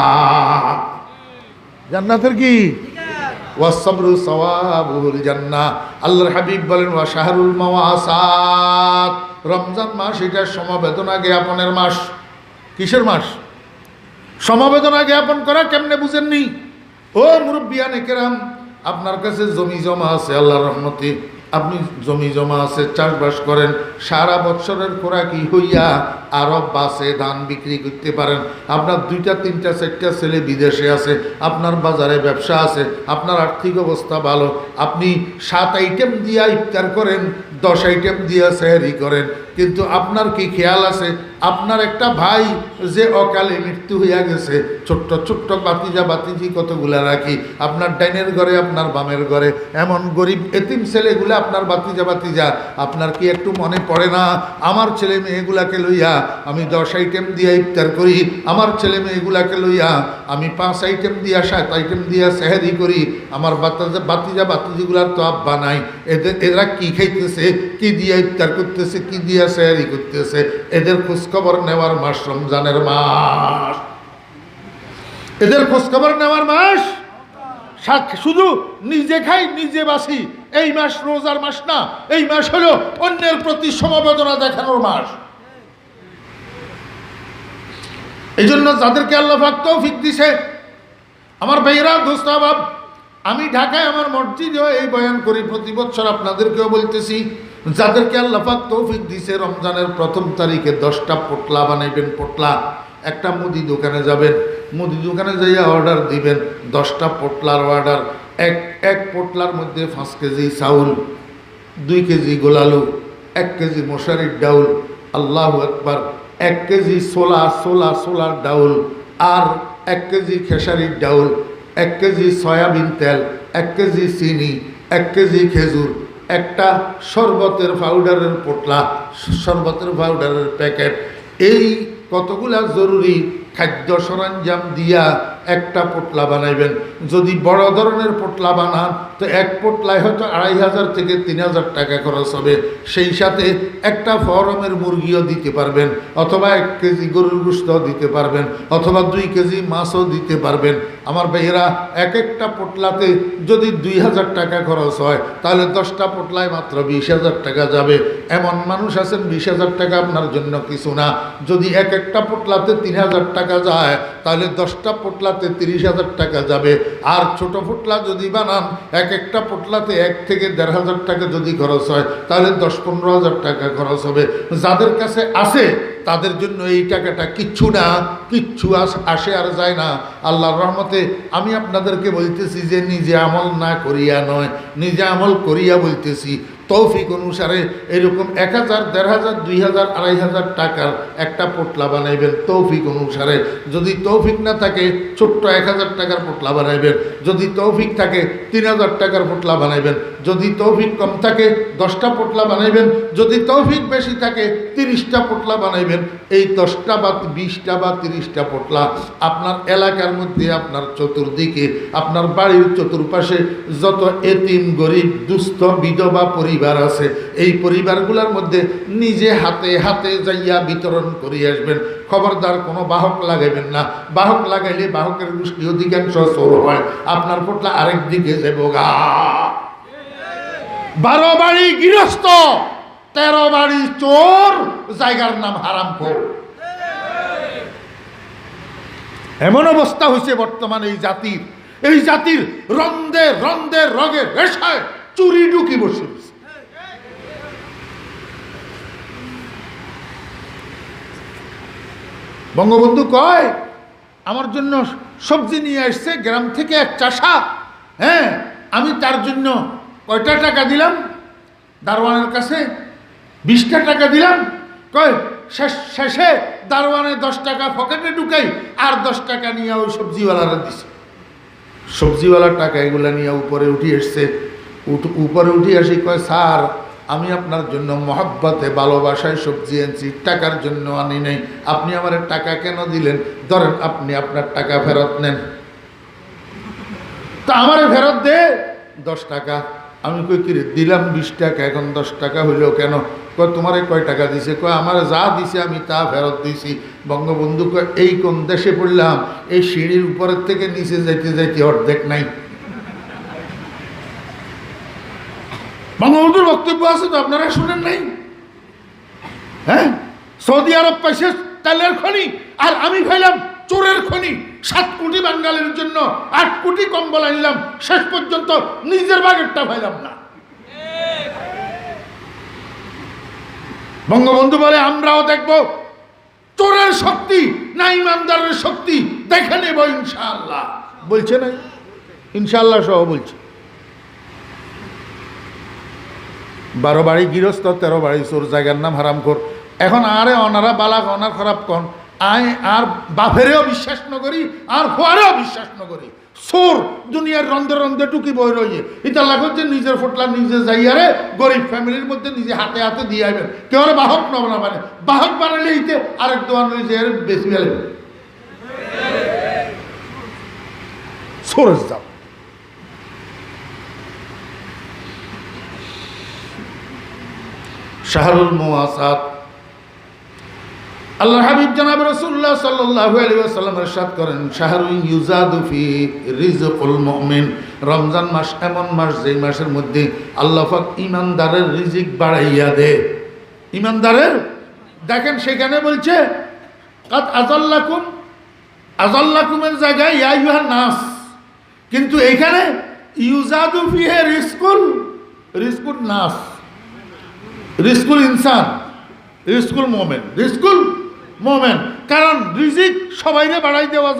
জান্নাতের কি? ওয়াসসাবরু সাওয়াবুল জান্নাহ। আল্লাহর হাবিব বলেন, ওয়া শাহরুল মাওয়াসাত, রমজান মাস এটা সমবেদনা জ্ঞাপনের মাস। কিসের মাস? সমবেদনা জ্ঞাপন করা কেমনে বুঝেননি? ও মুরব্বিয়ানে কেরাম, আপনার কাছে জমি জমা আছে, আল্লাহর রহমতে আপনি জমি জমা আছে, চাষবাস করেন, সারা বছরের খোরাকি হইয়া আরব বাসে ধান বিক্রি করতে পারেন। আপনার 2টা 3টা 4টা ছেলে বিদেশে আছে, আপনার বাজারে ব্যবসা আছে, আপনার আর্থিক অবস্থা ভালো, আপনি 7 আইটেম দিয়া ইফতার করেন, 10 আইটেম দিয়া সেহরি করেন, কিন্তু আপনার কি খেয়াল আছে আপনার একটা ভাই যে অকালে মৃত্যু হইয়া গেছে, ছোট্ট ছোট্ট বাতিজা বাতিজি কতগুলা রাখি, আপনার ডাইনের ঘরে, আপনার বামের ঘরে, এমন গরিব এতিম ছেলেগুলা আপনার বাতিজা বাতিজা, আপনার কি একটু মনে পড়ে না আমার ছেলে মেয়েগুলাকে লইয়া আমি 10 আইটেম দিয়া ইফতার করি, আমার ছেলে মেয়েগুলাকে লইয়া আমি 5 আইটেম দিয়া 7 আইটেম দিয়া সেহরি করি, আমার বাতিজা বাতিজিগুলার তো আব্বা নাই, এরা কি খাইতেছে, কি দিয়া ইফতার করতেছে, কি দিয়া সেহরি করতেছে, এদের খোঁজখবর নেওয়ার মাস রমজানের মাস। এদের খোঁজখবর নেওয়ার মাস। শুধু নিজে খাই নিজে বাসি, এই মাস রোজার মাস না, এই মাস হলো অন্যের প্রতি সমবেদনা দেখানোর মাস। এই জন্য যাদেরকে আল্লাহ পাক তৌফিক দিছে, আমার ভাইয়েরা, দোস্ত আহবাব, আমি ঢাকায় আমার মসজিদেও এই বয়ান করি, প্রতি বছর আপনাদেরকেও বলতেছি, যাদেরকে আল্লাহ পাক তৌফিক দিছে রমজানের 1ম তারিখে 10টা পোটলা বানাইবেন। পোটলা, একটা মুদি দোকানে যাবেন, মুদি দোকানে যাইয়া অর্ডার দিবেন, 10টা পোটলার অর্ডার। এক পোটলার মধ্যে 5 কেজি চাউল, 2 কেজি গোলালু, 1 কেজি মশারির ডাউল, আল্লাহু আকবার, 1 কেজি সোলার ডাউল, আর 1 কেজি খেসারির ডাউল, 1 কেজি সয়াবিন তেল, 1 কেজি চিনি, 1 কেজি খেজুর, একটা শরবতের পাউডারের পোটলা, শরবতের পাউডারের প্যাকেট। এই কতগুলা জরুরি খাদ্য সরঞ্জাম দিয়া একটা পোটলা বানাইবেন। যদি বড় ধরনের পোটলা বানান তো এক পোটলায় হয়তো 2500 থেকে 3000 টাকা খরচ হবে। সেই সাথে একটা ফরমের মুরগিও দিতে পারবেন, অথবা 1 কেজি গরুর গোশত দিতে পারবেন, অথবা 2 কেজি মাছও দিতে পারবেন। আমার ভাইয়েরা, একটা পোটলাতে যদি 2000 টাকা খরচ হয়, তাহলে 10টা পোটলায় মাত্র 20,000 টাকা যাবে। এমন মানুষ আছেন 20,000 টাকা আপনার জন্য কিছু না। যদি একটা পোটলাতে 3000 টাকা যায়, তাহলে 10টা পোটলাতে 30,000 টাকা যাবে। আর ছোট পোটলা যদি বানান, একটা পোটলাতে 1 থেকে 1,500 টাকা যদি খরচ হয়, তাহলে 10-15,000 টাকা খরচ হবে। যাদের কাছে আছে তাদের জন্য এই টাকাটা কিচ্ছু না, কিচ্ছু আসে আর যায় না। আল্লাহর রহমতে আমি আপনাদেরকে বলতেছি যে নিজে আমল না করিয়া নয়, নিজে আমল করিয়া বলতেছি। তৌফিক অনুসারে এরকম 1000, 1500, 2000, 2500 টাকার একটা পোটলা বানাইবেন তৌফিক অনুসারে। যদি তৌফিক না থাকে ছোট্ট 1000 টাকার পোটলা বানাইবেন, যদি তৌফিক থাকে 3000 টাকার পোটলা বানাইবেন, যদি তৌফিক কম থাকে 10টা পোটলা বানাইবেন, যদি তৌফিক বেশি থাকে 30টা পোটলা বানাইবেন। এই 10টা বা 20টা বা 30টা পোটলা আপনার এলাকার মধ্যে, আপনার চতুর্দিকে, আপনার বাড়ির চতুর্পাশে যত এতিম, গরিব, দুস্থ, বিধবা পরিবার আছে, এই পরিবারগুলোর মধ্যে নিজে হাতে হাতে যাইয়া বিতরণ করে আসবেন। খবরদার কোনো বাহক লাগাইবেন না। বাহক লাগাইলে বাহকের গোষ্ঠী অধিকাংশ চোর হয়, আপনার পোটলা আরেক দিকে যাবো গা। 12 বাড়ি গৃহস্থ, 13 বাড়ি চোর, জায়গার নাম হারামখোর। এমন অবস্থা হয়েছে বর্তমানে এই জাতির রন্দে রন্দে রগে রেশায় চুরি ঢুকি বসে। বঙ্গবন্ধু কয় আমার জন্য সবজি নিয়ে আসছে গ্রাম থেকে এক চাষা, হ্যাঁ, আমি তার জন্য কয়টা টাকা দিলাম দারোয়ানের কাছে? 20টা টাকা দিলাম। কয় শেষে দারোয়ানে 10 টাকা পকেটে ঢুকাই আর 10 টাকা নিয়ে ওই সবজিওয়ালারা দিছে। সবজিওয়ালা টাকা এগুলা নিয়ে উপরে উঠে এসছে। উপরে উঠে আসি কয় স্যার, আমি আপনার জন্য মহব্বতে ভালোবাসায় সবজি আনছি, টাকার জন্য আনি নাই। আপনি আমার টাকা কেন দিলেন? ধরেন আপনি আপনার টাকা ফেরত নেন। তা আমারে ফেরত দে 10 টাকা। আমি কই কি রে, দিলাম 20 টাকা, এখন 10 টাকা হইলেও কেন? কয় তোমারে কয় টাকা দিছে? কয় আমার যা দিছে আমি তা ফেরত দিছি। বঙ্গবন্ধু কয় এই কোন দেশে পড়লাম, এই সিঁড়ির উপরের থেকে নিচে যাইতে যাইতে অর্ধেক নাই। বঙ্গবন্ধুর বক্তব্য আছে তো, আপনারা শুনেন নাই? হ্যাঁ, সৌদি আরব পাইছে তেলের খনি, আর আমি পাইলাম চোরের খনি। 7 কোটি বাঙালির জন্য 8 কোটি কম্বল আনলাম, শেষ পর্যন্ত নিজের বাগেরটা পাইলাম না। বঙ্গবন্ধু বলে আমরাও দেখব চোরের শক্তি না ইমানদারের শক্তি, দেখে নেব ইনশাআল্লাহ। বলছে না ইনশাআল্লাহ সহ বলছে। 12 বাড়ি গৃহস্থ, 13 বাড়ি চোর, জায়গার নাম হারামখোর। এখন আরে অনারা বালাক অনার খারাপ কন, আয় আর বাপেরেও বিশ্বাস ন করি আর হওয়ারেও বিশ্বাস ন করি। চোর দুনিয়ার রন্ধে রন্ধে টুকি বই রইয়ে এটা লাগো যে নিজের ফোটলা নিজে যাইয়ারে গরিব ফ্যামিলির মধ্যে নিজে হাতে হাতে দিয়ে আইবেন। কেউ বাহক নব না, মানে বাহক বানালে ইতে আরেক দোয়ান রয়েছে বেশি গেলে চোরের যাও। শাহরুল মুওয়াসাত, আল্লাহ হাবিব জনাব রাসূলুল্লাহ সাল্লাল্লাহু আলাইহি ওয়াসাল্লাম ইরশাদ করেন, শাহরুন ইউজাদু ফি রিজকুল মুমিন। রমজান মাস এমন মাস যেই মাসের মধ্যে আল্লাহ পাক ইমানদারের রিজিক বাড়াইয়া দেয়। ইমানদারের দেখেন সেখানে বলছে কাদ আযাল্লাকুমের জায়গায় ইয়া আইয়ুহান নাস, কিন্তু এইখানে ইউজাদু ফিহি রিজকুল নাস, রিজকুল ইনসান, রিজকুল মোমেন। কারণ রিজিক সবাইরে বাড়াই দেওয়া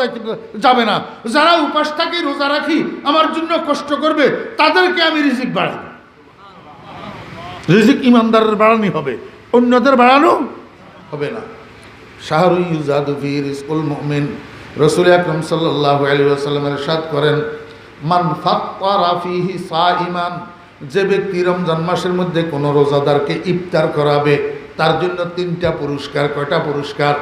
যাবে না। যারা উপাস থাকি, রোজা রাখি, আমার জন্য কষ্ট করবে, তাদেরকে আমি রিজিক বাড়াই। রিজিক ইমানদারের বাড়ানি হবে, অন্যদের বাড়ানো হবে না। শাহরু ইউজাদু ফি রিজকুল মুমিন। রাসূল আকরাম সাল্লাল্লাহু আলাইহি ওয়াসাল্লাম ইরশাদ করেন, মান ফাত্তারা ফিহি সাইমান, যে ব্যক্তি রমজান মাসের মধ্যে কোনো রোজাদারকে ইফতার করাবে তার জন্য 3টা পুরস্কার। কয়টা পুরস্কার?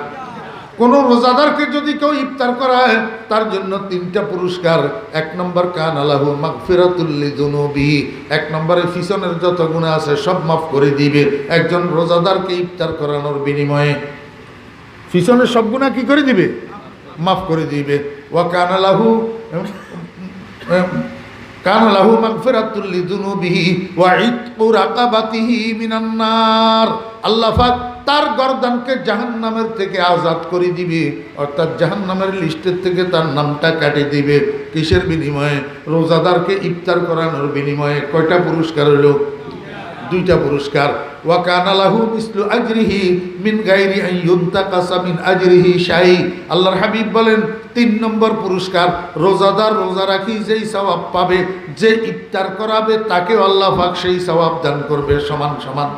কোনো রোজাদারকে যদি কেউ ইফতার করায় তার জন্য 3টা পুরস্কার। 1 নম্বর কানা লাহু মাগফিরাতুল লিযুনুবিহি, 1 নম্বরে পিছনের যত গুনাহ আছে সব মাফ করে দিবে একজন রোজাদারকে ইফতার করানোর বিনিময়ে। পিছনের সব গুনাহ কি করে দিবে? মাফ করে দিবে। ওয়া কানা লাহু মাগফিরাতুল লিযুনুবিহি ওয়া ইতকু রাকাবাতিহি মিনান নার। আল্লাহ পাক তার গর্দানকে জাহান্নামের থেকে আজাদ করে দিবে, অর্থাৎ জাহান্নামের লিস্টের থেকে তার নামটা কাটে দিবে। কিসের বিনিময়ে? রোজাদারকে ইফতার করানোর বিনিময়ে। কয়টা পুরস্কার হলো? 2টা পুরস্কার। ওয়া কানা লাহু মিসলু আজরিহি মিন গায়রি আন ইউনতাকাসা মিন আজরিহি শাই। আল্লাহর হাবিব বলেন 3 নম্বর পুরস্কার, রোজাদার রোজা রাখি যেই সওয়াব পাবে, যে ইফতার করাবে তাকে আল্লাহ পাক সেই সওয়াব দান করবে সমান সমান।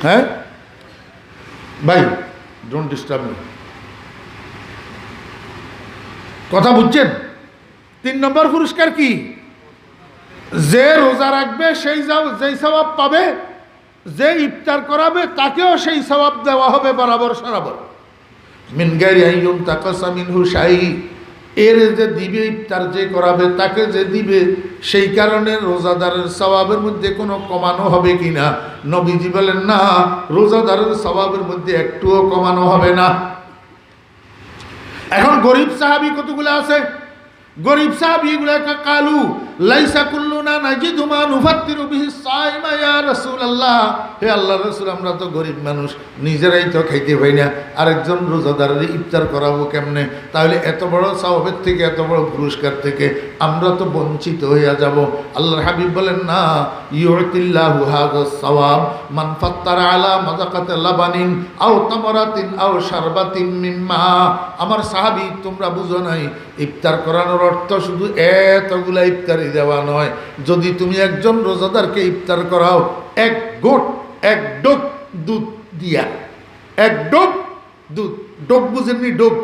হ্যাঁ ভাই, ডোন্ট ডিস্টার্ব মি, কথা বুঝছেন? 3 নম্বর পুরস্কার কি? যে রোজা রাখবে সেই যেই সওয়াব পাবে, যে ইফতার করাবে তাকেও সেই সওয়াব দেওয়া হবে বরাবর সরাবর। মিন গায়রি আইয়ুন তাকাসা মিনহু শাই, এর যে দিবে ইফতার যে করাবে তাকে যে দিবে সেই কারণে রোজাদারের সওয়াবের মধ্যে কোনো কমানো হবে কিনা? নবীজি বলেন না, রোজাদারের সওয়াবের মধ্যে একটুও কমানো হবে না। এখন গরিব সাহাবী কতগুলো আছে? গরিব সাহাবী এগুলা কালু লাইসা কুল্লুনা নাজিদু মা নুফাত্তিরু বিহি সাইমা ইয়া রাসূলুল্লাহ, হে আল্লাহর রাসূল, আমরা তো গরিব মানুষ, নিজেরাই তো খাইতে পাই না, আরেকজন রোজাদারের ইফতার করাবো কেমনে? তাহলে এত বড় সওয়াবের থেকে, এত বড় পুরস্কার থেকে আমরা তো বঞ্চিত হইয়া যাব। আল্লাহর হাবিব বলেন না, ইউতিল্লাহু হাযাস সাওয়াব মান ফাত্তারা আলা মাযাকাতি লাবানিন আও তামারাতিন আও শারবাতিন মিম্মা। আমার সাহাবী, তোমরা বুঝো নাই, ইফতার করানোর অর্থ শুধু এতগুলা ইফতারি দেওয়া নয়। যদি তুমি একজন রোজাদারকে ইফতার করাও এক ডোক দুধ দিয়া, এক ডোক দুধ, ডোক বুঝেননি? ডোক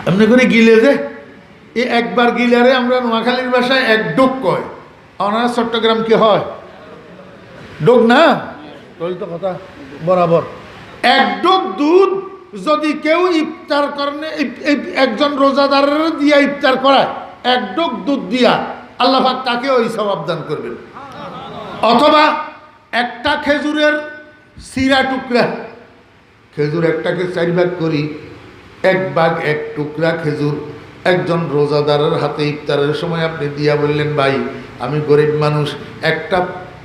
এমনি করে গিলে যে, এই একবার গিলারে আমরা নোয়াখালীর ভাষায় এক ডোক কয়, ওনারা চট্টগ্রাম কি হয় ডোক না, বলি তো কথা বরাবর। এক ডোক দুধ যদি কেউ ইফতার করেন, একজন রোজাদারের দিয়া ইফতার করায় এক ডোক দুধ দিয়া, আল্লাহ পাক তাকে ওই সওয়াব দান করবেন। অথবা একটা খেজুরের সিরা টুকরা, খেজুর একটাকে 4 ভাগ করি, 1 ভাগ 1 টুকরা খেজুর একজন রোজাদারের হাতে ইফতারের সময় আপনি দিয়া বললেন, ভাই আমি গরিব মানুষ, একটা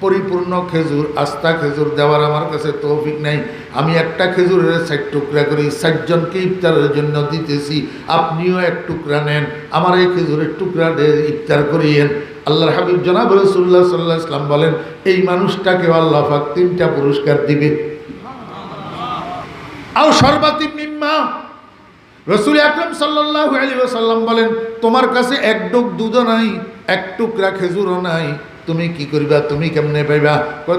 পরিপূর্ণ খেজুর, আস্তা খেজুর দেওয়ার আমার কাছে তৌফিক নাই, আমি একটা খেজুরের 4 টুকরা করি, 4 জনকে ইফতারের জন্য দিতেছি, আপনিও 1 টুকরা নেন, আমার এই খেজুরের টুকরা দিয়ে ইফতার করিয়েন। আল্লাহর হাবিব জনাব রাসূলুল্লাহ সাল্লাল্লাহু আলাইহি ওয়াসাল্লাম বলেন, এই মানুষটাকে আল্লাহ পাক 3টা পুরস্কার দিবে। আও শরবাতিন মিম্মা, রাসূল আকরাম সাল্লাল্লাহু আলাইহি ওয়াসাল্লাম বলেন, তোমার কাছে 1 ডোক দুধও নাই, 1 টুকরা খেজুরও নাই, তুমি কি করিবা? তুমি কেমনে পাইবা?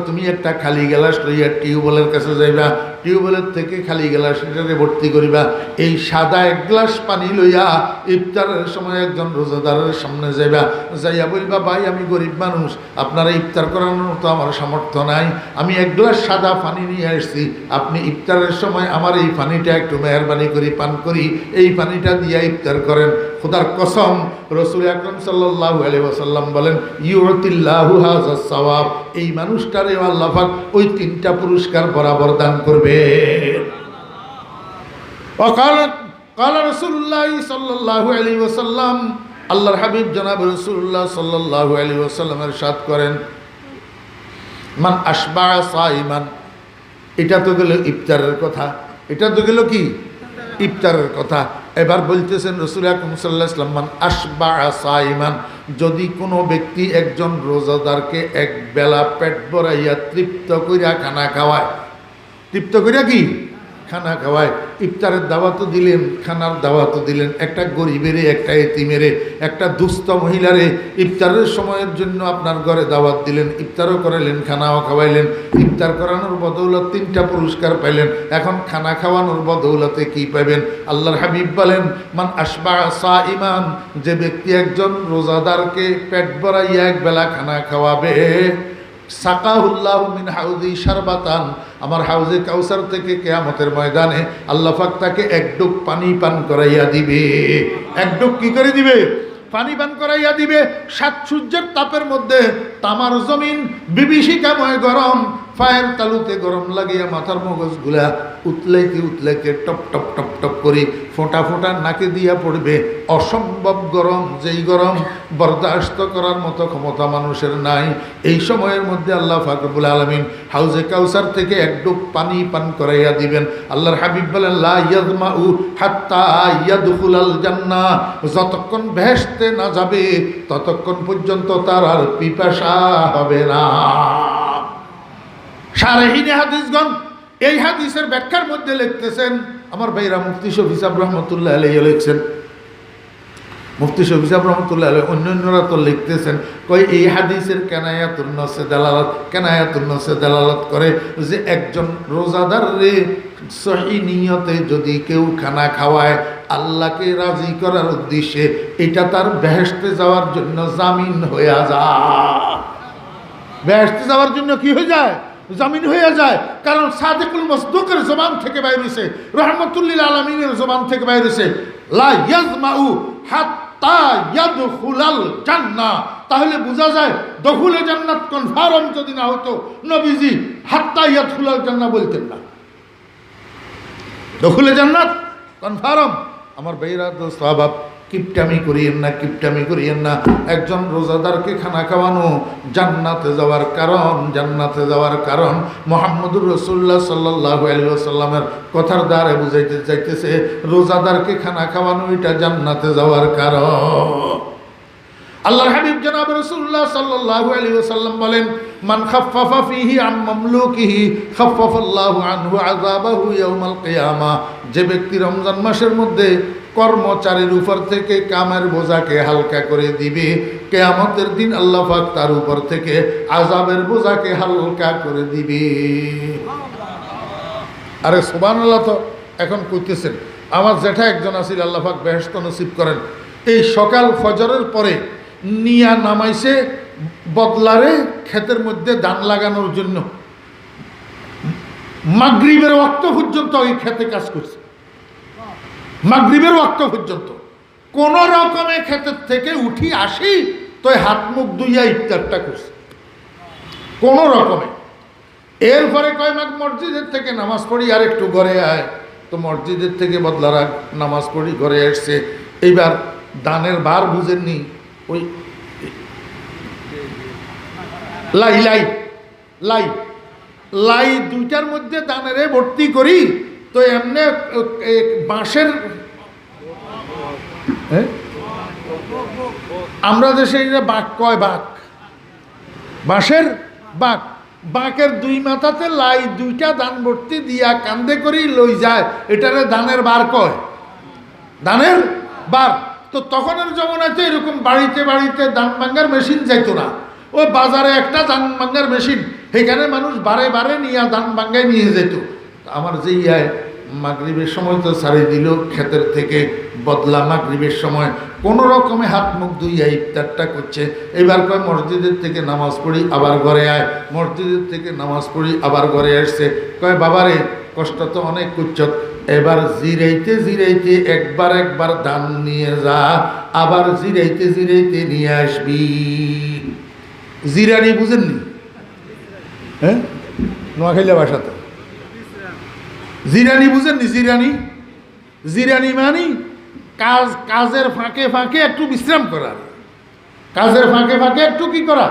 তুমি একটা খালি গ্লাস লইয়া টিউবওয়েলের কাছে যাইবা, টিউবওয়েলের থেকে খালি গ্লাস এটাকে ভর্তি করিবা, এই সাদা 1 গ্লাস পানি লইয়া ইফতারের সময় একজন রোজাদারের সামনে যাইবা, যাইয়া বলবা, ভাই আমি গরিব মানুষ, আপনারা ইফতার করানোর তো আমার সামর্থ্য নাই, আমি 1 গ্লাস সাদা পানি নিয়ে আসছি, আপনি ইফতারের সময় আমার এই পানিটা একটু মেহরবানি করে পান করি, এই পানিটা দিয়া ইফতার করেন। খোদার কসম, রাসূল আকরাম সাল্লাল্লাহু আলাইহি ওয়াসাল্লাম বলেন, ইউতিল্লাহু হাযাস সাওয়াব, এই মানুষটারে আল্লাহ পাক ওই 3টা পুরস্কার বরাবর দান করবে। ক্বালা রাসূলুল্লাহ সাল্লাল্লাহু আলাইহি ওয়াসাল্লাম, আল্লাহর হাবিব জনাব রাসূলুল্লাহ সাল্লাল্লাহু আলাইহি ওয়াসাল্লাম ইরশাদ করেন, মান আশবা সাইমান, এটা তো গেল ইফতারের কথা, এটা তো গেল কি ইফতারের কথা। এবার বলতেছেন রাসূল আকরাম সাল্লাল্লাহু আলাইহি ওয়াসাল্লাম, মান আশবা সাইমান, যদি কোনো ব্যক্তি একজন রোজাদারকে 1 বেলা পেট ভরাইয়া তৃপ্ত কইরা খানা খাওয়ায়, তৃপ্ত কইরা কি খানা খাওয়ায়, ইফতারের দাওয়াতও দিলেন, খানার দাওয়াতও দিলেন, একটা গরিবেরে, একটা এতিমেরে, একটা দুস্থ মহিলারে ইফতারের সময়ের জন্য আপনার ঘরে দাওয়াত দিলেন, ইফতারও করাইলেন, খানাও খাওয়াইলেন, ইফতার করানোর বদৌলত 3টা পুরস্কার পাইলেন। এখন খানা খাওয়ানোর বদৌলতে কি পাবেন? আল্লাহর হাবিব বলেন, মান আশবা সাইমান, যে ব্যক্তি একজন রোজাদারকে পেট ভরাইয়া 1 বেলা খানা খাওয়াবে, সাকাহুল্লাহু মিন হাউজি শারবাতান, আমার হাউজে কাউসার থেকে কিয়ামতের ময়দানে আল্লাহ পাক তাকে 1 ডুব পানি পান করাইয়া দিবে। 1 ডুব কি করে দিবে? পানি পান করাইয়া দিবে। 7 সূর্যের তাপের মধ্যে তামার জমিন বিভীষিকাময় গরম, ফায়ের তালুতে গরম লাগিয়া মাথার মগজগুলা উতলাইতে উতলাইতে টপ টপ টপ টপ করে ফোঁটা ফোঁটা নাকে দিয়া পড়বে। অসম্ভব গরম, যেই গরম বরদাস্ত করার মতো ক্ষমতা মানুষের নাই। এই সময়ের মধ্যে আল্লাহ পাক রব্বুল আলামিন হাউজে কাউসার থেকে 1 ডুব পানি পান করাইয়া দিবেন। আল্লাহর হাবিব বলেন, লা ইয়াজমাউ হাত্তা ইয়াদখুলাল জান্নাহ, যতক্ষণ বেহেশতে না যাবে ততক্ষণ পর্যন্ত তার আর পিপাসা হবে না। শারহিনে হাদিসগণ এই হাদিসের ব্যাখ্যার মধ্যে লিখতেছেন আমার ভাইরা মুফতি শফি সাহেব রহমতুল্লাহ আলাইহি লিখছেন, মুফতি শফি সাহেব রহমতুল্লাহ আলাইহি অন্যান্যরা তো লিখতেছেন, কই এই হাদিসের কেনায়াতুন নসে দালালাত করে যে একজন রোজাদার রে সহি নিয়তে যদি কেউ খানা খাওয়ায় আল্লাহকে রাজি করার উদ্দেশ্যে, এটা তার বেহেশতে যাওয়ার জন্য জামিন হয়ে যায়। বেহেশতে যাওয়ার জন্য কি হয়ে যায়? জামিন হয়ে যায়। কারণ সাদিকুল মসদুকের জবান থেকে বাইর হইছে, রহমতুল্লিল আলামিনের জবান থেকে বাইর হইছে, লা ইয়াজমাউ হাত্তা ইয়াদখুলাল জান্নাহ। তাহলে বোঝা যায় দখুলে জান্নাত কনফার্ম যদি না হতো নবীজি হাত্তা ইয়াদখুলাল জান্নাহ বলতেন না। দখুলে জান্নাত কনফার্ম। আমার ভাইরা তো স্বভাব কিপটামি করিয়েন না। একজন রোজাদারকে খানা খাওয়ানো জান্নাতে যাওয়ার কারণ মুহাম্মদুর রাসূলুল্লাহ সাল্লাল্লাহু আলাইহি ওয়াসাল্লামের কথার দ্বারা বুঝাইতে চাইতেছে রোজাদারকে খানা খাওয়ানো এটা জান্নাতে যাওয়ার কারণ। আল্লাহর হাবিব জনাব রাসূলুল্লাহ সাল্লাল্লাহু আলাইহি ওয়াসাল্লাম বলেন, মান খাফফাফা ফিহি আম মামলুকিহি খাফফাল্লাহু আনহু আযাবাহু ইয়াউমাল কিয়ামাহ। যে ব্যক্তি রমজান মাসের মধ্যে কর্মচারীর উপর থেকে কামের বোঝাকে হালকা করে দিবে, কিয়ামতের দিন আল্লাহ পাক তার উপর থেকে আযাবের বোঝাকে হালকা করে দিবে। আরে সুবহানাল্লাহ, তো এখন কইতেছেন আমার জেঠা একজন আছিল, আল্লাহ পাক বেহেশত নসিব করেন, এই সকাল ফজরের পরে নিয়া নামাইছে বদলারে ক্ষেতের মধ্যে ধান লাগানোর জন্য, মাগরিবের ওয়াক্ত পর্যন্ত ওই ক্ষেতে কাজ করছে। মাগরিবের ওয়াক্ত পর্যন্ত কোন রকমে ক্ষেতের থেকে উঠি আসি তো হাত মুখ ধুইয়া ইফতারটা করছে কোন রকমে। এরপরে কয় মাঘ মসজিদের থেকে নামাজ পড়ি আর একটু ঘরে আয়, তো মসজিদের থেকে বদলারা নামাজ পড়ি ঘরে আসছে। এইবার দানের বার বুঝেননি, ওই লাই লাই লাই লাই দুইটার মধ্যে দানেরে ভর্তি করি, তো এমনি বাঁশের, আমরা দেশে বাঁক কয়, বাঁশের বাঁকের দুই মাথাতে লাই দুইটা দান ভর্তি দিয়া কান্দে করি লই যায়, এটারে দানের বার কয়, দানের বার। তো তখনের জমানায় তো এরকম বাড়িতে বাড়িতে ধান ভাঙ্গার মেশিন যাইতো না, ওই বাজারে একটা ধান ভাঙ্গার মেশিন, সেখানে মানুষ বারে বারে নিয়ে ধান ভাঙ্গায় নিয়ে যেত। আমার যে মাগরিবের সময় তো ছাড়ি দিল ক্ষেতের থেকে বদলা, মাগরিবের সময় কোনো রকমে হাত মুখ ধুইয়া ইফতারটা করছে। এবার কয় মসজিদের থেকে নামাজ পড়ি আবার ঘরে আয়, মসজিদের থেকে নামাজ পড়ি আবার ঘরে আসছে। কয় বাবারে কষ্ট তো অনেক করছ, এবার জিরাইতে একবার দান নিয়ে যা, আবার জিরাইতে নিয়ে আসবি। জিরানি বুঝেননি? হ্যাঁ, নোয়াখাইলা ভাষাতে জিরানি বুঝেননি? জিরানি মানে কাজের ফাঁকে ফাঁকে একটু বিশ্রাম করা, কাজের ফাঁকে ফাঁকে একটু কি করা,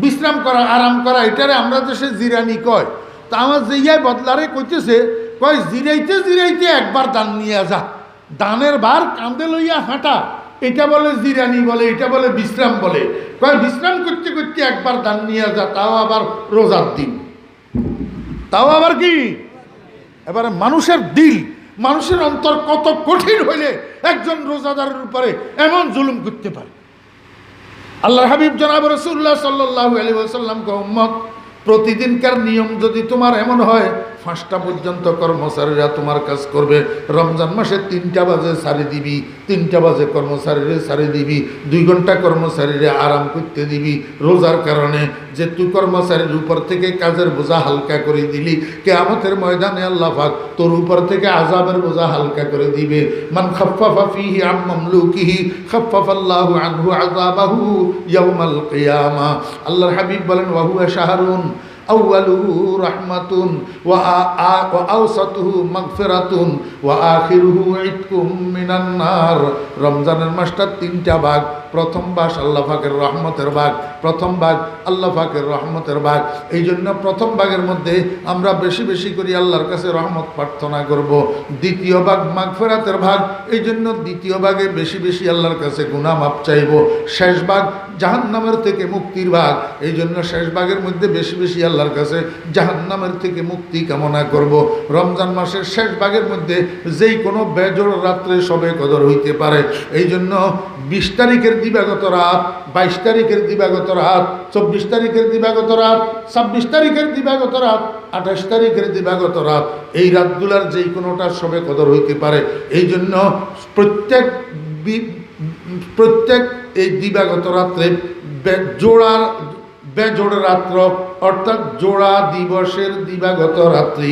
বিশ্রাম করা, আরাম করা, এটারে আমরা দেশে জিরানি কয়। তা আমার যে বদলারে কইতেছে, কয় জিরাইতে একবার দান নিয়ে যা, দানের বার কান্দে লইয়া হাঁটা, এটা বলে জিরানি বলে, এটা বলে বিশ্রাম বলে। কয় বিশ্রাম করতে করতে একবার দান নিয়ে যা, তাও আবার রোজার দিন, তাও আবার কি। এবারে মানুষের দিল, মানুষের অন্তর কত কঠিন হইলে একজন রোজাদারের উপরে এমন জুলুম করতে পারে। আল্লাহর হাবিব জনাব রাসূলুল্লাহ সাল্লাল্লাহু আলাইহি ওয়াসাল্লাম কে উম্মত, প্রতিদিনকার নিয়ম যদি তোমার এমন হয় 5টা পর্যন্ত কর্মচারীরা তোমার কাজ করবে, রমজান মাসে 3টা বাজে ছাড়ি দিবি, 3টা বাজে কর্মচারীরা ছাড়ি দিবি, 2 ঘন্টা কর্মচারীরা আরাম করতে দিবি রোজার কারণে, যে তুই কর্মচারীর উপর থেকে কাজের বোঝা হালকা করে দিলি, কিয়ামতের ময়দানে আল্লাহ পাক তোর উপর থেকে আযাবের বোঝা হালকা করে দিবে। মান খাফফাফা ফিহি আম মামলুকিহি খাফফাল্লাহু আনহু আযাবাহু ইয়াউমাল কিয়ামাহ। আল্লাহর হাবিব বলেন, ওয়া হুয়া শাহরুন আউয়ালুহু রাহমাতুন ওয়া আওসাতুহু মাগফিরাতুন ওয়া আখিরুহু ইতকুম মিনান নার। রমজানের মাসটা 3টা ভাগ, প্রথম ভাগ আল্লাহ পাকের রহমতের ভাগ, প্রথম ভাগ আল্লাহ পাকের রহমতের ভাগ। এই জন্য প্রথম ভাগের মধ্যে আমরা বেশি বেশি করে আল্লাহর কাছে রহমত প্রার্থনা করব। দ্বিতীয় ভাগ মাগফিরাতের ভাগ, এই জন্য দ্বিতীয় ভাগে বেশি বেশি আল্লাহর কাছে গুনাহ মাপ চাইব। শেষ ভাগ জাহান্নামের থেকে মুক্তির ভাগ, এই জন্য শেষ ভাগের মধ্যে বেশি বেশি আল্লাহর কাছে জাহান্নামের থেকে মুক্তি কামনা করব। রমজান মাসের শেষ ভাগের মধ্যে যেই কোনো বেজোড় রাত্রে সবে কদর হইতে পারে। এই জন্য 20 তারিখের দিবাগত রাত, 22 তারিখের দিবাগত রাত, 24 তারিখের দিবাগত রাত, 26 তারিখের দিবাগত রাত, 28 তারিখের দিবাগত রাত, এই রাতগুলার যেই কোনোটা সবে কদর হইতে পারে। এই জন্য প্রত্যেক এই দিবাগত রাত্রে বেজোড় রাত্র অর্থাৎ জোড়া দিবসের দিবাগত রাত্রি,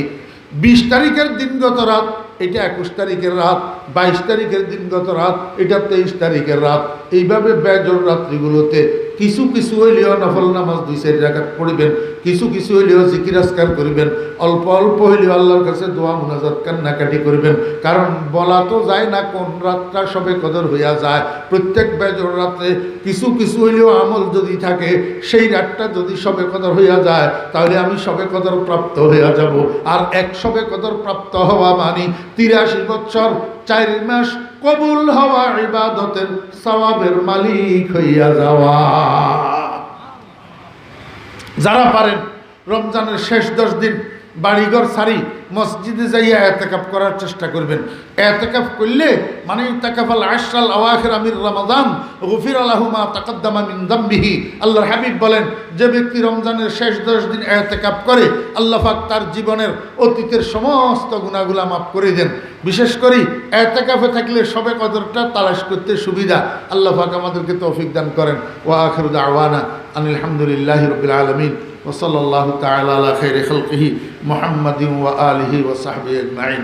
20 তারিখের দিনগত রাত এটা 21 তারিখের রাত, 22 তারিখের দিনগত রাত এটা 23 তারিখের রাত। এইভাবে বেজোড় রাত্রিগুলোতে কিছু কিছু হইলেও নফল নামাজ 2-4 রাকাত পড়িবেন, কিছু কিছু হইলেও জিকির আজকার করিবেন, অল্প অল্প হইলেও আল্লাহর কাছে দোয়া মুনাজাত কান্নাকাটি করিবেন। কারণ বলা তো যায় না কোন রাতটা সবে কদর হইয়া যায়। প্রত্যেক বেজোড় রাত্রে কিছু কিছু হইলেও আমল যদি থাকে, সেই রাতটা যদি সবে কদর হইয়া যায় তাহলে আমি সবে কদর প্রাপ্ত হইয়া যাব। আর এক সবে কদর প্রাপ্ত হওয়া মানে 83 বছর 4 মাস কবুল হওয়া ইবাদতের সওয়াবের মালিক হইয়া যাওয়া। যারা পারেন রমজানের শেষ 10 দিন বাড়িঘর সারি মসজিদে যাইয়া এতেকাফ করার চেষ্টা করবেন। এতেকাফ করলে মানে ইতাকাফাল আশরাল আওয়াখির মির রমাদান গুফিরা লাহু মা তাকদ্দামা মিন যামবিহি। আল্লাহর হাবিব বলেন, যে ব্যক্তি রমজানের শেষ 10 দিন এতেকাফ করে আল্লাহ পাক তার জীবনের অতীতের সমস্ত গুনাহগুলো মাফ করে দেন। বিশেষ করে এতেকাফে থাকলে সবে কদরটা তালাশ করতে সুবিধা। আল্লাহ পাক আমাদেরকে তৌফিক দান করেন। ওয়া আখিরু দাওয়ানা আনিল হামদুলিল্লাহি রাব্বিল আলামিন ওয়া সাল্লাল্লাহু তাআলা আলা খাইরি খালকিহি মুহাম্মাদিন ওয়া আলিহি ওয়া সাহবিহি আজমাইন।